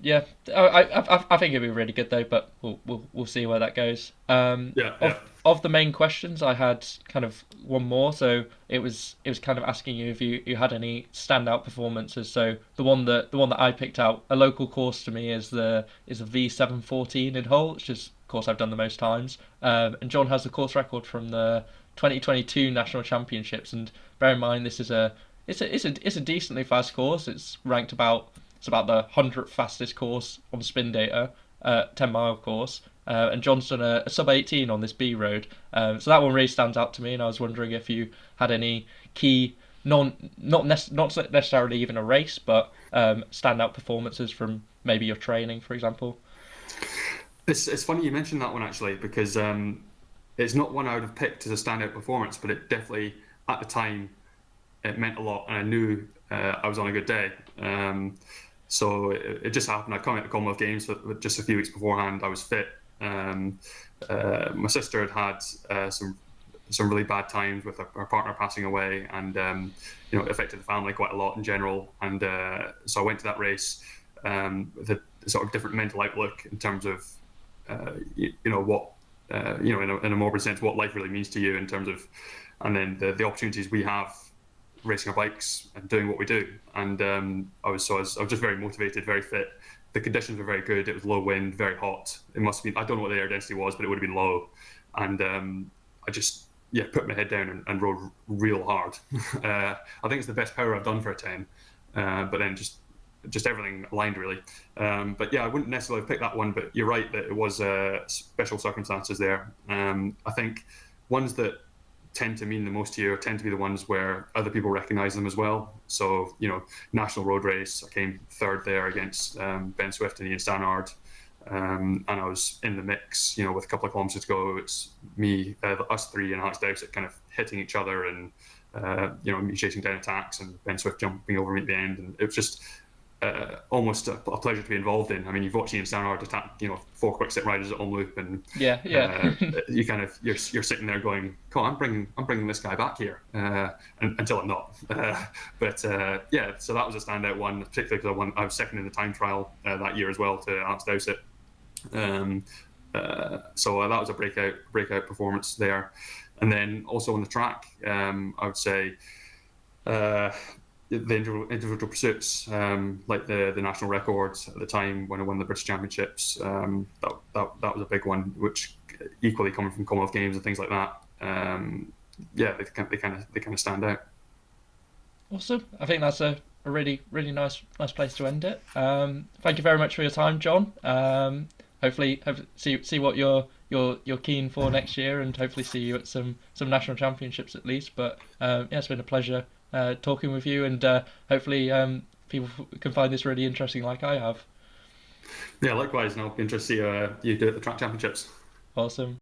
Yeah, I think it'd be really good though, but we'll see where that goes. Of the main questions, I had kind of one more. So it was kind of asking you if you had any standout performances. So the one that I picked out, a local course to me, is a V714 in Hull, which is a course I've done the most times. And John has the course record from the 2022 National Championships. And bear in mind, this is it's a decently fast course. It's ranked about the 100th fastest course on Spin Data, 10-mile course. And John's done a sub-18 on this B road. So that one really stands out to me, and I was wondering if you had any key, not necessarily even a race, but standout performances from maybe your training, for example. It's funny you mentioned that one actually, because it's not one I would have picked as a standout performance, but it definitely, at the time, it meant a lot, and I knew I was on a good day. So it just happened. I come out the Commonwealth Games just a few weeks beforehand. I was fit. My sister had some really bad times with her partner passing away, and it affected the family quite a lot in general. And so I went to that race with a sort of different mental outlook in terms of what in a morbid sense, what life really means to you in terms of, and then the opportunities we have racing our bikes and doing what we do. And I was just very motivated, very fit. The conditions were very good. It was low wind, very hot. It must have been, I don't know what the air density was, but it would have been low. And I just put my head down and rode real hard. I think it's the best power I've done for a 10. But then just everything aligned really. But yeah, I wouldn't necessarily have picked that one, but you're right that it was special circumstances there. I think ones that tend to mean the most to you tend to be the ones where other people recognise them as well. So, national road race, I came third there against Ben Swift and Ian Stannard. And I was in the mix, with a couple of kilometres to go. It's me, us three and Alex Dowsett kind of hitting each other and, me chasing down attacks and Ben Swift jumping over me at the end. And it was just almost a pleasure to be involved in. I mean, you've watched Ian Stannard attack, 4 quick step riders at Omloop, and you kind of you're sitting there going, "Cool, I'm bringing this guy back here," until I'm not. So that was a standout one, particularly because I was second in the time trial that year as well to Alex Dowsett. So that was a breakout performance there. And then also on the track, I would say uh, the individual pursuits, like the national records at the time when I won the British Championships. That was a big one, which equally coming from Commonwealth Games and things like that. Yeah, they kind of stand out. Awesome. I think that's a really nice place to end it. Thank you very much for your time, John. Hopefully see what you're keen for next year, and hopefully see you at some national championships at least. But yeah, it's been a pleasure talking with you, and hopefully people can find this really interesting, like I have. Yeah, likewise, and I'll be interested to see you do at the track championships. Awesome.